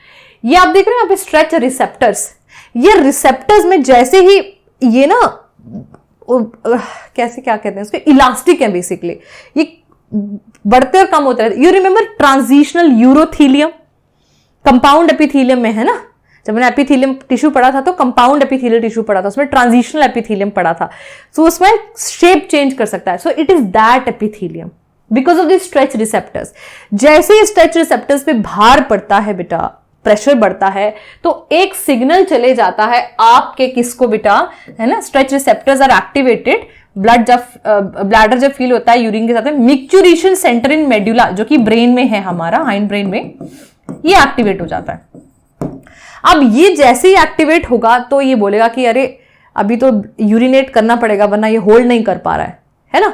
ये आप देख रहे हैं यहाँ पे स्ट्रेच रिसेप्टर्स, ये रिसेप्टर्स में जैसे ही ये ना कैसे क्या कहते हैं उसके, इलास्टिक है बेसिकली, ये बढ़ते और कम होते रहते। You remember transitional urothelium, compound epithelium में है ना, जब मैंने एपिथीलियम टिश्यू पढ़ा था तो कंपाउंड एपिथीलियल टिश्यू पढ़ा था, उसमें ट्रांजिशनल एपिथीलियम पढ़ा था, तो उसमें शेप चेंज कर सकता है। So it is that epithelium because of the stretch receptors. जैसे ही स्ट्रेच रिसेप्टर्स पे भार पड़ता है बेटा, प्रेशर बढ़ता है, तो एक सिग्नल चले जाता है आपके किसको बेटा, है ना, stretch receptors are activated, bladder जब फील होता है यूरिन के साथ में, मिक्चुरेशन सेंटर इन मेडुला जो कि ब्रेन में है हमारा, हाइंड ब्रेन में, ये एक्टिवेट हो जाता है। अब ये जैसे ही एक्टिवेट होगा तो ये बोलेगा कि अरे अभी तो यूरिनेट करना पड़ेगा वरना ये होल्ड नहीं कर पा रहा है ना।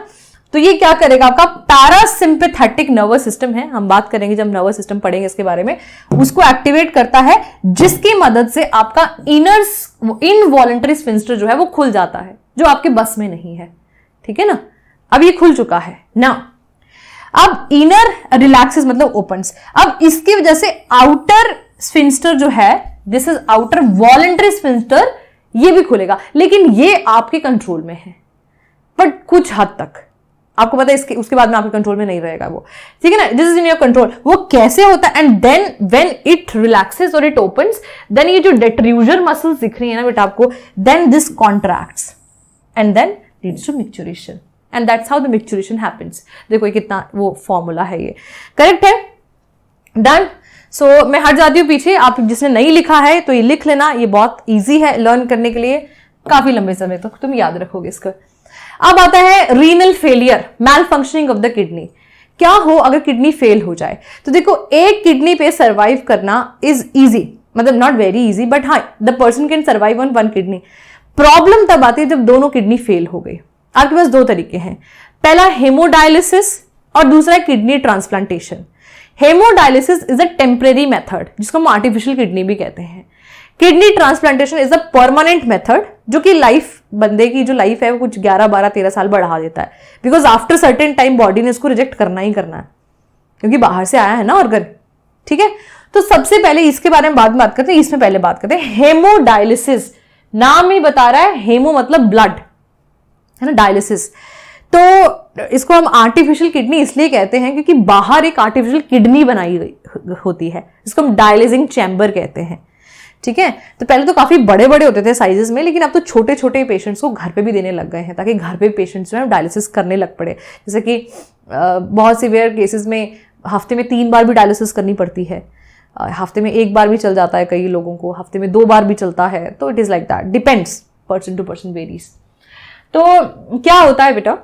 तो ये क्या करेगा, आपका पैरासिम्पैथेटिक नर्वस सिस्टम है, हम बात करेंगे जब नर्वस सिस्टम पढ़ेंगे इसके बारे में, उसको एक्टिवेट करता है, जिसकी मदद से आपका इनवॉलंटरी स्फिंक्टर जो है वो खुल जाता है, जो आपके बस में नहीं है, ठीक है ना। अब ये खुल चुका है ना, अब इनर रिलैक्सेस मतलब ओपन्स। अब इसकी वजह से आउटर स्फिंक्टर जो है, this is outer voluntary sphincter, ये भी खुलेगा, लेकिन ये आपके कंट्रोल में है, बट कुछ हद तक आपको पता है, इसके उसके बाद में आपके कंट्रोल में नहीं रहेगा वो, ठीक है ना, this is in your control. वो कैसे होता है, and then when it relaxes और इट ओपन्स, देन ये जो डेट्रूजर मसल्स दिख रही है ना बेटा आपको, then this contracts and then leads to micturition, and that's how the micturition happens. देखो ये कितना वो फॉर्मूला है, ये करेक्ट है, डन। सो मैं हट जाती हूँ पीछे, आप जिसने नहीं लिखा है तो ये लिख लेना, ये बहुत ईजी है लर्न करने के लिए, काफी लंबे समय तक तुम याद रखोगे इसको। अब आता है renal failure, malfunctioning of the kidney. क्या हो अगर किडनी फेल हो जाए, तो देखो एक किडनी पे सर्वाइव करना इज इजी, मतलब नॉट वेरी इजी, बट हाँ the person can survive on one kidney. Problem तब आती है जब दोनों किडनी फेल हो गई। आपके पास दो तरीके हैं, पहला हेमोडायलिसिस और दूसरा kidney transplantation. Hemodialysis is a temporary method जिसको हम आर्टिफिशियल किडनी भी कहते हैं। Kidney transplantation is a permanent method जो कि लाइफ, बंदे की जो लाइफ है वो कुछ 11, 12, 13 साल बढ़ा देता है, because after certain time body ने इसको रिजेक्ट करना ही करना है, क्योंकि बाहर से आया है ना ऑर्गन, ठीक है। तो सबसे पहले इसके बारे में बाद में बात करते हैं, इसमें पहले बात करते हैं हेमोडायलिसिस। नाम ही बता रहा है, हेमो मतलब ब्लड, है ना, डायलिसिस। तो इसको हम आर्टिफिशियल किडनी इसलिए कहते हैं क्योंकि बाहर एक आर्टिफिशियल किडनी बनाई गई होती है, जिसको हम डायलिसिंग चैम्बर कहते हैं, ठीक है। तो पहले तो काफी बड़े बड़े होते थे साइजेस में, लेकिन अब तो छोटे छोटे पेशेंट्स को घर पे भी देने लग गए हैं, ताकि घर पे पेशेंट्स जो है डायलिसिस करने लग पड़े। जैसे कि बहुत सीवियर केसेस में हफ्ते में 3 बार भी डायलिसिस करनी पड़ती है, हफ्ते में 1 बार भी चल जाता है कई लोगों को, हफ्ते में 2 बार भी चलता है। तो it is like that, depends, person to person varies. तो क्या होता है बेटा,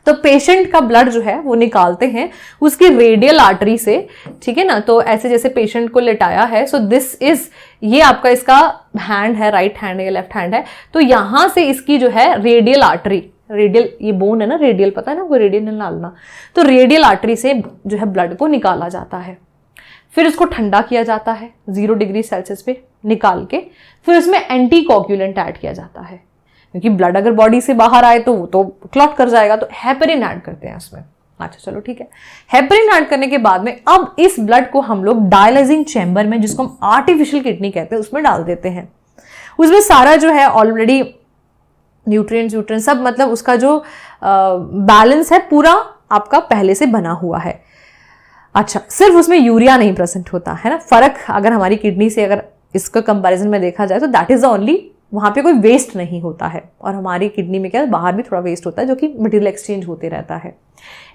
तो पेशेंट का ब्लड जो है वो निकालते हैं उसकी रेडियल आर्टरी से, ठीक है ना। तो ऐसे जैसे पेशेंट को लेटाया है, सो दिस इज, ये आपका इसका हैंड है, राइट हैंड है या लेफ्ट हैंड है, तो यहां से इसकी जो है रेडियल आर्टरी, रेडियल ये बोन है ना, रेडियल पता है ना आपको, रेडियल निकालना, तो रेडियल आर्टरी से जो है ब्लड को निकाला जाता है। फिर उसको ठंडा किया जाता है 0 डिग्री सेल्सियस पे निकाल के, फिर उसमें एंटी कोगुलेंट ऐड किया जाता है, क्योंकि ब्लड अगर बॉडी से बाहर आए तो वो तो क्लॉट कर जाएगा, तो हेपरिन ऐड करते हैं इसमें। अच्छा चलो ठीक है, हेपरिन ऐड करने के बाद में अब इस ब्लड को हम लोग डायलाइजिंग चैम्बर में, जिसको हम आर्टिफिशियल किडनी कहते हैं, उसमें डाल देते हैं। उसमें सारा जो है ऑलरेडी न्यूट्रिएंट्स सब, मतलब उसका जो बैलेंस है पूरा आपका पहले से बना हुआ है। अच्छा, सिर्फ उसमें यूरिया नहीं प्रेजेंट होता है ना, फर्क अगर हमारी किडनी से अगर इसका कंपैरिजन में देखा जाए तो दैट इज द ओनली, वहां पे कोई वेस्ट नहीं होता है, और हमारी किडनी में क्या है, बाहर भी थोड़ा वेस्ट होता है जो कि मटेरियल एक्सचेंज होते रहता है।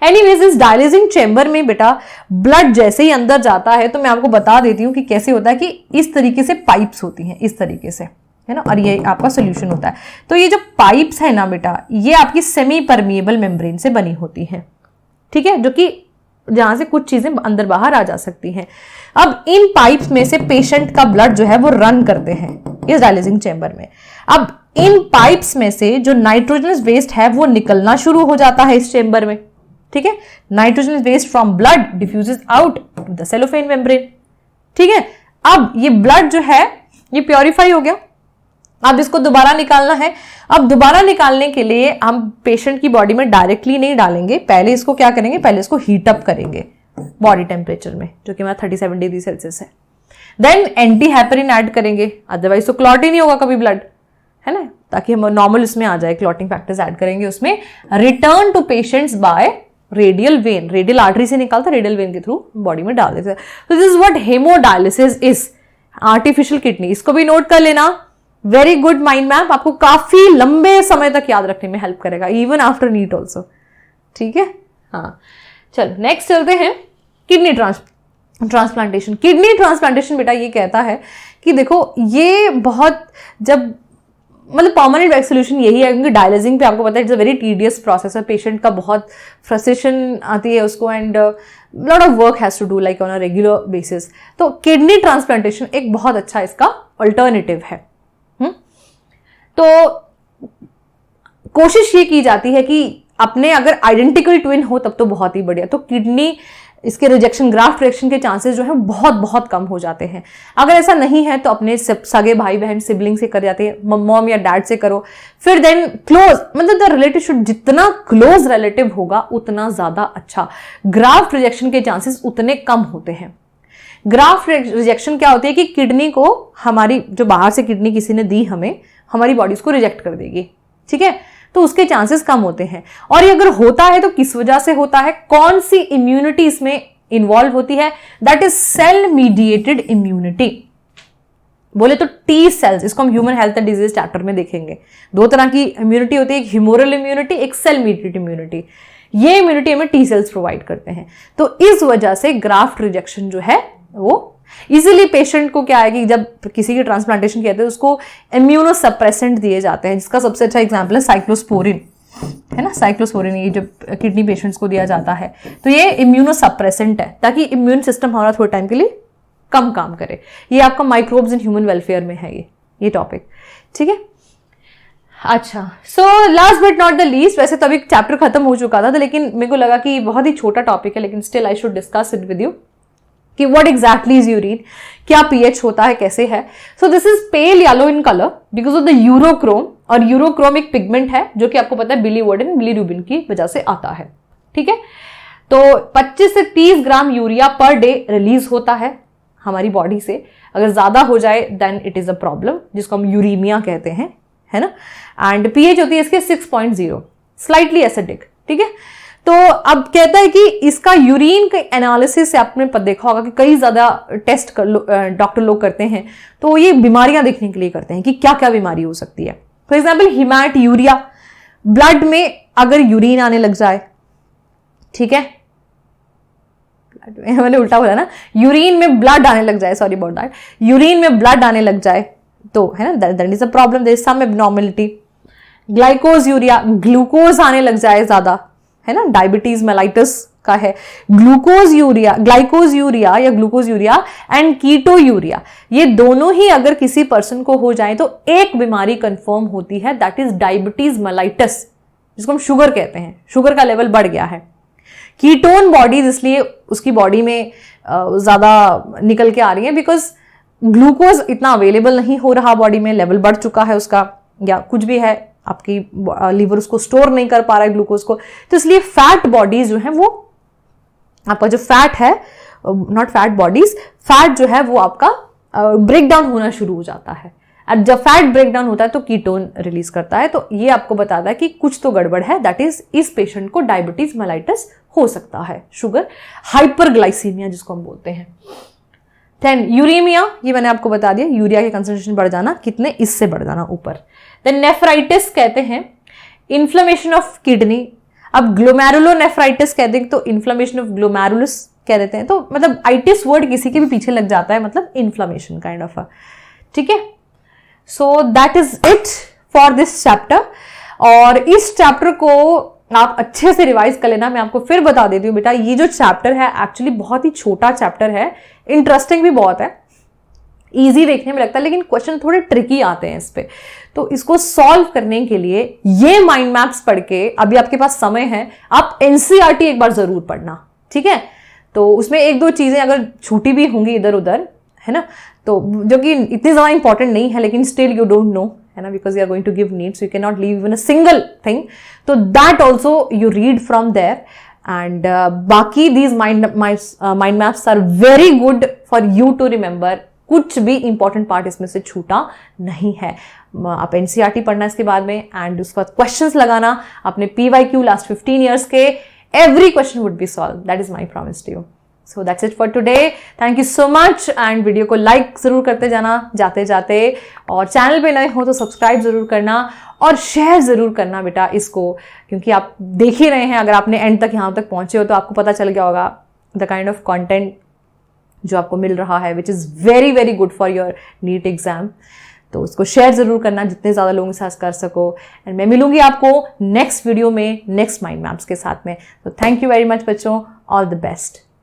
एनीवेज, इस डायलिसिंग चेंबर में बेटा ब्लड जैसे ही अंदर जाता है, तो मैं आपको बता देती हूँ कि कैसे होता है, कि इस तरीके से पाइप्स होती हैं, इस तरीके से, है ना, और ये आपका सोल्यूशन होता है। तो ये जो पाइप्स है ना बेटा, ये आपकी सेमी परमिएबल मेम्ब्रेन से बनी होती है, ठीक है, जो कि जहां से कुछ चीजें अंदर बाहर आ जा सकती हैं। अब इन पाइप्स में से पेशेंट का ब्लड जो है वो रन करते हैं इस डायलिसिंग चेंबर में। अब इन पाइप्स में से जो नाइट्रोजनस वेस्ट है वो निकलना शुरू हो जाता है इस चेंबर में, ठीक है। Nitrogenous waste from blood diffuses out to the cellophane membrane, ठीक है। अब ये ब्लड जो है ये प्योरीफाई हो गया, अब इसको दोबारा निकालना है। अब दोबारा निकालने के लिए हम पेशेंट की बॉडी में डायरेक्टली नहीं डालेंगे, पहले इसको क्या करेंगे, पहले इसको हीट अप करेंगे बॉडी टेम्परेचर में, जो कि हमारा 37 डिग्री सेल्सियस है। देन एंटी हेपरिन ऐड करेंगे, अदरवाइज तो क्लॉट ही नहीं होगा कभी ब्लड, है ना, ताकि हम नॉर्मल इसमें आ जाए। क्लॉटिंग फैक्टर्स ऐड करेंगे उसमें। Return to patients by radial vein, radial artery से निकालता, रेडियल वेन के थ्रू बॉडी में डाल देते। तो this is what haemodialysis is, artificial kidney. इसको भी नोट कर लेना, वेरी गुड माइंड मैप, आपको काफी लंबे समय तक याद रखने में हेल्प करेगा, इवन आफ्टर नीट ऑल्सो, ठीक है। हाँ चलो नेक्स्ट चलते हैं, किडनी ट्रांसप्लांटेशन। किडनी ट्रांसप्लांटेशन बेटा ये कहता है कि देखो ये बहुत, जब मतलब परमानेंट बैक सोल्यूशन यही है, क्योंकि डायलिसिंग पे आपको पता है it's a very tedious process है, पेशेंट का बहुत फ्रस्ट्रेशन आती है उसको, and lot of work has to do like on a regular basis. तो किडनी ट्रांसप्लांटेशन एक बहुत अच्छा इसका अल्टरनेटिव है। तो कोशिश ये की जाती है कि अपने अगर आइडेंटिकल ट्विन हो तब तो बहुत ही बढ़िया, तो किडनी इसके रिजेक्शन, ग्राफ्ट रिजेक्शन के चांसेस जो है बहुत बहुत कम हो जाते हैं। अगर ऐसा नहीं है तो अपने सगे भाई बहन सिबलिंग से कर जाते हैं, मॉम या डैड से करो, फिर देन क्लोज, मतलब द रिलेटिव शुड, जितना क्लोज रिलेटिव होगा उतना ज्यादा अच्छा, ग्राफ्ट रिजेक्शन के चांसेस उतने कम होते हैं। ग्राफ्ट रिजेक्शन क्या होती है कि किडनी को, हमारी जो बाहर से किडनी किसी ने दी हमें, हमारी बॉडी उसको रिजेक्ट कर देगी, ठीक है, तो उसके चांसेस कम होते हैं। और ये अगर होता है तो किस वजह से होता है, कौन सी इम्यूनिटी इसमें इन्वॉल्व होती है, that is cell mediated immunity. बोले तो टी सेल्स, इसको हम human health and disease chapter में देखेंगे। दो तरह की इम्यूनिटी होती है, एक ह्यूमोरल इम्यूनिटी, एक सेल मीडिएटेड इम्यूनिटी। ये इम्यूनिटी हमें टी सेल्स प्रोवाइड करते हैं। तो इस वजह से ग्राफ्ट रिजेक्शन जो है वो इजीली, पेशेंट को क्या है कि जब किसी की ट्रांसप्लांटेशन कहते हैं उसको इम्यूनो सप्रेसेंट दिए जाते हैं, जिसका सबसे अच्छा एग्जांपल है साइक्लोस्पोरिन, है ना। साइक्लोस्पोरिन ये जब किडनी पेशेंट्स को दिया जाता है तो ये इम्यूनो सप्रेसेंट है, ताकि इम्यून सिस्टम हमारा थोड़े टाइम के लिए कम काम करे। ये आपका माइक्रोब्स इन ह्यूमन वेलफेयर में है ये टॉपिक, ठीक है। अच्छा, so last but not the least, वैसे तो अभी चैप्टर खत्म हो चुका था, लेकिन मेरे को लगा कि बहुत ही छोटा टॉपिक है, लेकिन still I should discuss it with you कि व्हाट एग्जैक्टली इज यूरिन, क्या पीएच होता है, कैसे है। सो this is pale yellow in colour because of the urochrome, और यूरोक्रोम एक पिगमेंट है जो कि आपको पता है बिलीवर्डिन, बिलीरुबिन की वजह से आता है, ठीक है। तो 25 से 30 gram urea per day release होता है हमारी बॉडी से। अगर ज्यादा हो जाए then it is a problem, जिसको हम यूरीमिया कहते हैं, है ना। एंड पीएच होती है इसके 6.0, स्लाइटली एसिडिक, ठीक है। तो अब कहता है कि इसका यूरिन के एनालिसिस से आपने देखा होगा कि कई ज्यादा टेस्ट डॉक्टर लोग करते हैं, तो ये बीमारियां देखने के लिए करते हैं कि क्या क्या बीमारी हो सकती है। फॉर एग्जाम्पल हिमैट यूरिया, ब्लड में अगर यूरिन आने लग जाए, ठीक है, मैंने उल्टा बोला ना, यूरिन में ब्लड आने लग जाए, सॉरी अबाउट दैट, यूरिन में ब्लड आने लग जाए तो, है ना, that is a problem, there is some abnormality. Glycosuria, glucose आने लग जाए ज्यादा, है ना, डायबिटीज मेलाइटिस का है। ग्लूकोज यूरिया, ग्लाइकोज यूरिया या glucosuria and ketonuria, ये दोनों ही अगर किसी पर्सन को हो जाए तो एक बीमारी कंफर्म होती है, दैट इज डायबिटीज मेलाइटिस, जिसको हम शुगर कहते हैं, शुगर का लेवल बढ़ गया है। कीटोन बॉडीज इसलिए उसकी बॉडी में ज्यादा निकल के आ रही है बिकॉज ग्लूकोज इतना अवेलेबल नहीं हो रहा बॉडी में, लेवल बढ़ चुका है उसका, या कुछ भी है, आपकी लीवर उसको स्टोर नहीं कर पा रहा है ग्लूकोज को, तो इसलिए फैट बॉडीज जो है वो आपका जो फैट है, नॉट फैट बॉडीज, फैट जो है वो आपका ब्रेक डाउन होना शुरू हो जाता है। और जब फैट ब्रेक डाउन होता है तो कीटोन रिलीज करता है। तो ये आपको बताता है कि कुछ तो गड़बड़ है, दैट इज इस पेशेंट को डायबिटीज मेलाइटिस हो सकता है, शुगर हाइपरग्लाइसीमिया जिसको हम बोलते हैं। 10 यूरेमिया, ये मैंने आपको बता दिया, यूरिया की कंसंट्रेशन बढ़ जाना, कितने, इससे बढ़ जाना ऊपर। देन नेफ्राइटिस कहते हैं इन्फ्लेमेशन ऑफ किडनी। अब ग्लोमेरुलोनेफ्राइटिस कहते हैं तो इन्फ्लेमेशन ऑफ ग्लोमेरुलस कह देते हैं, तो मतलब आइटिस वर्ड किसी के भी पीछे लग जाता है, मतलब इन्फ्लेमेशन काइंड ऑफ, ठीक है। सो that is it for this chapter. और इस चैप्टर को आप अच्छे से रिवाइज कर लेना। मैं आपको फिर बता देती हूँ बेटा, ये जो चैप्टर है एक्चुअली बहुत ही छोटा चैप्टर है, इंटरेस्टिंग भी बहुत है, इजी देखने में लगता है, लेकिन क्वेश्चन थोड़े ट्रिकी आते हैं इस पे। तो इसको सॉल्व करने के लिए ये माइंड मैप्स पढ़ के, अभी आपके पास समय है, आप एनसीईआरटी एक बार जरूर पढ़ना, ठीक है। तो उसमें एक दो चीजें अगर छूटी भी होंगी इधर उधर, है ना, तो जो कि इतनी ज्यादा इंपॉर्टेंट नहीं है, लेकिन स्टिल यू डोंट नो, है ना, because you are going to give needs, you can not leave even a single thing, तो that also you read from there. And बाकी these mind maps are very good for you to remember, कुछ भी important part इसमें से छूटा नहीं है। आप एनसीईआरटी पढ़ना इसके बाद में, एंड उसके बाद क्वेश्चंस लगाना अपने PYQ लास्ट 15 ईयर्स के, every question would be solve, that is my promise to you. So that's it for today, thank you so much. And video को लाइक जरूर करते जाना जाते जाते, और चैनल पे नए हो तो सब्सक्राइब जरूर करना और शेयर जरूर करना बेटा इसको, क्योंकि आप देख ही रहे हैं, अगर आपने एंड तक यहाँ तक पहुंचे हो तो आपको पता चल गया होगा द काइंड ऑफ कंटेंट जो आपको मिल रहा है, which is very very good for your NEET exam. तो उसको शेयर जरूर करना जितने ज़्यादा लोगों के साथ कर सको। एंड मैं मिलूंगी आपको नेक्स्ट वीडियो में नेक्स्ट माइंड मैप्स के साथ में। तो थैंक यू वेरी मच बच्चों, ऑल द बेस्ट।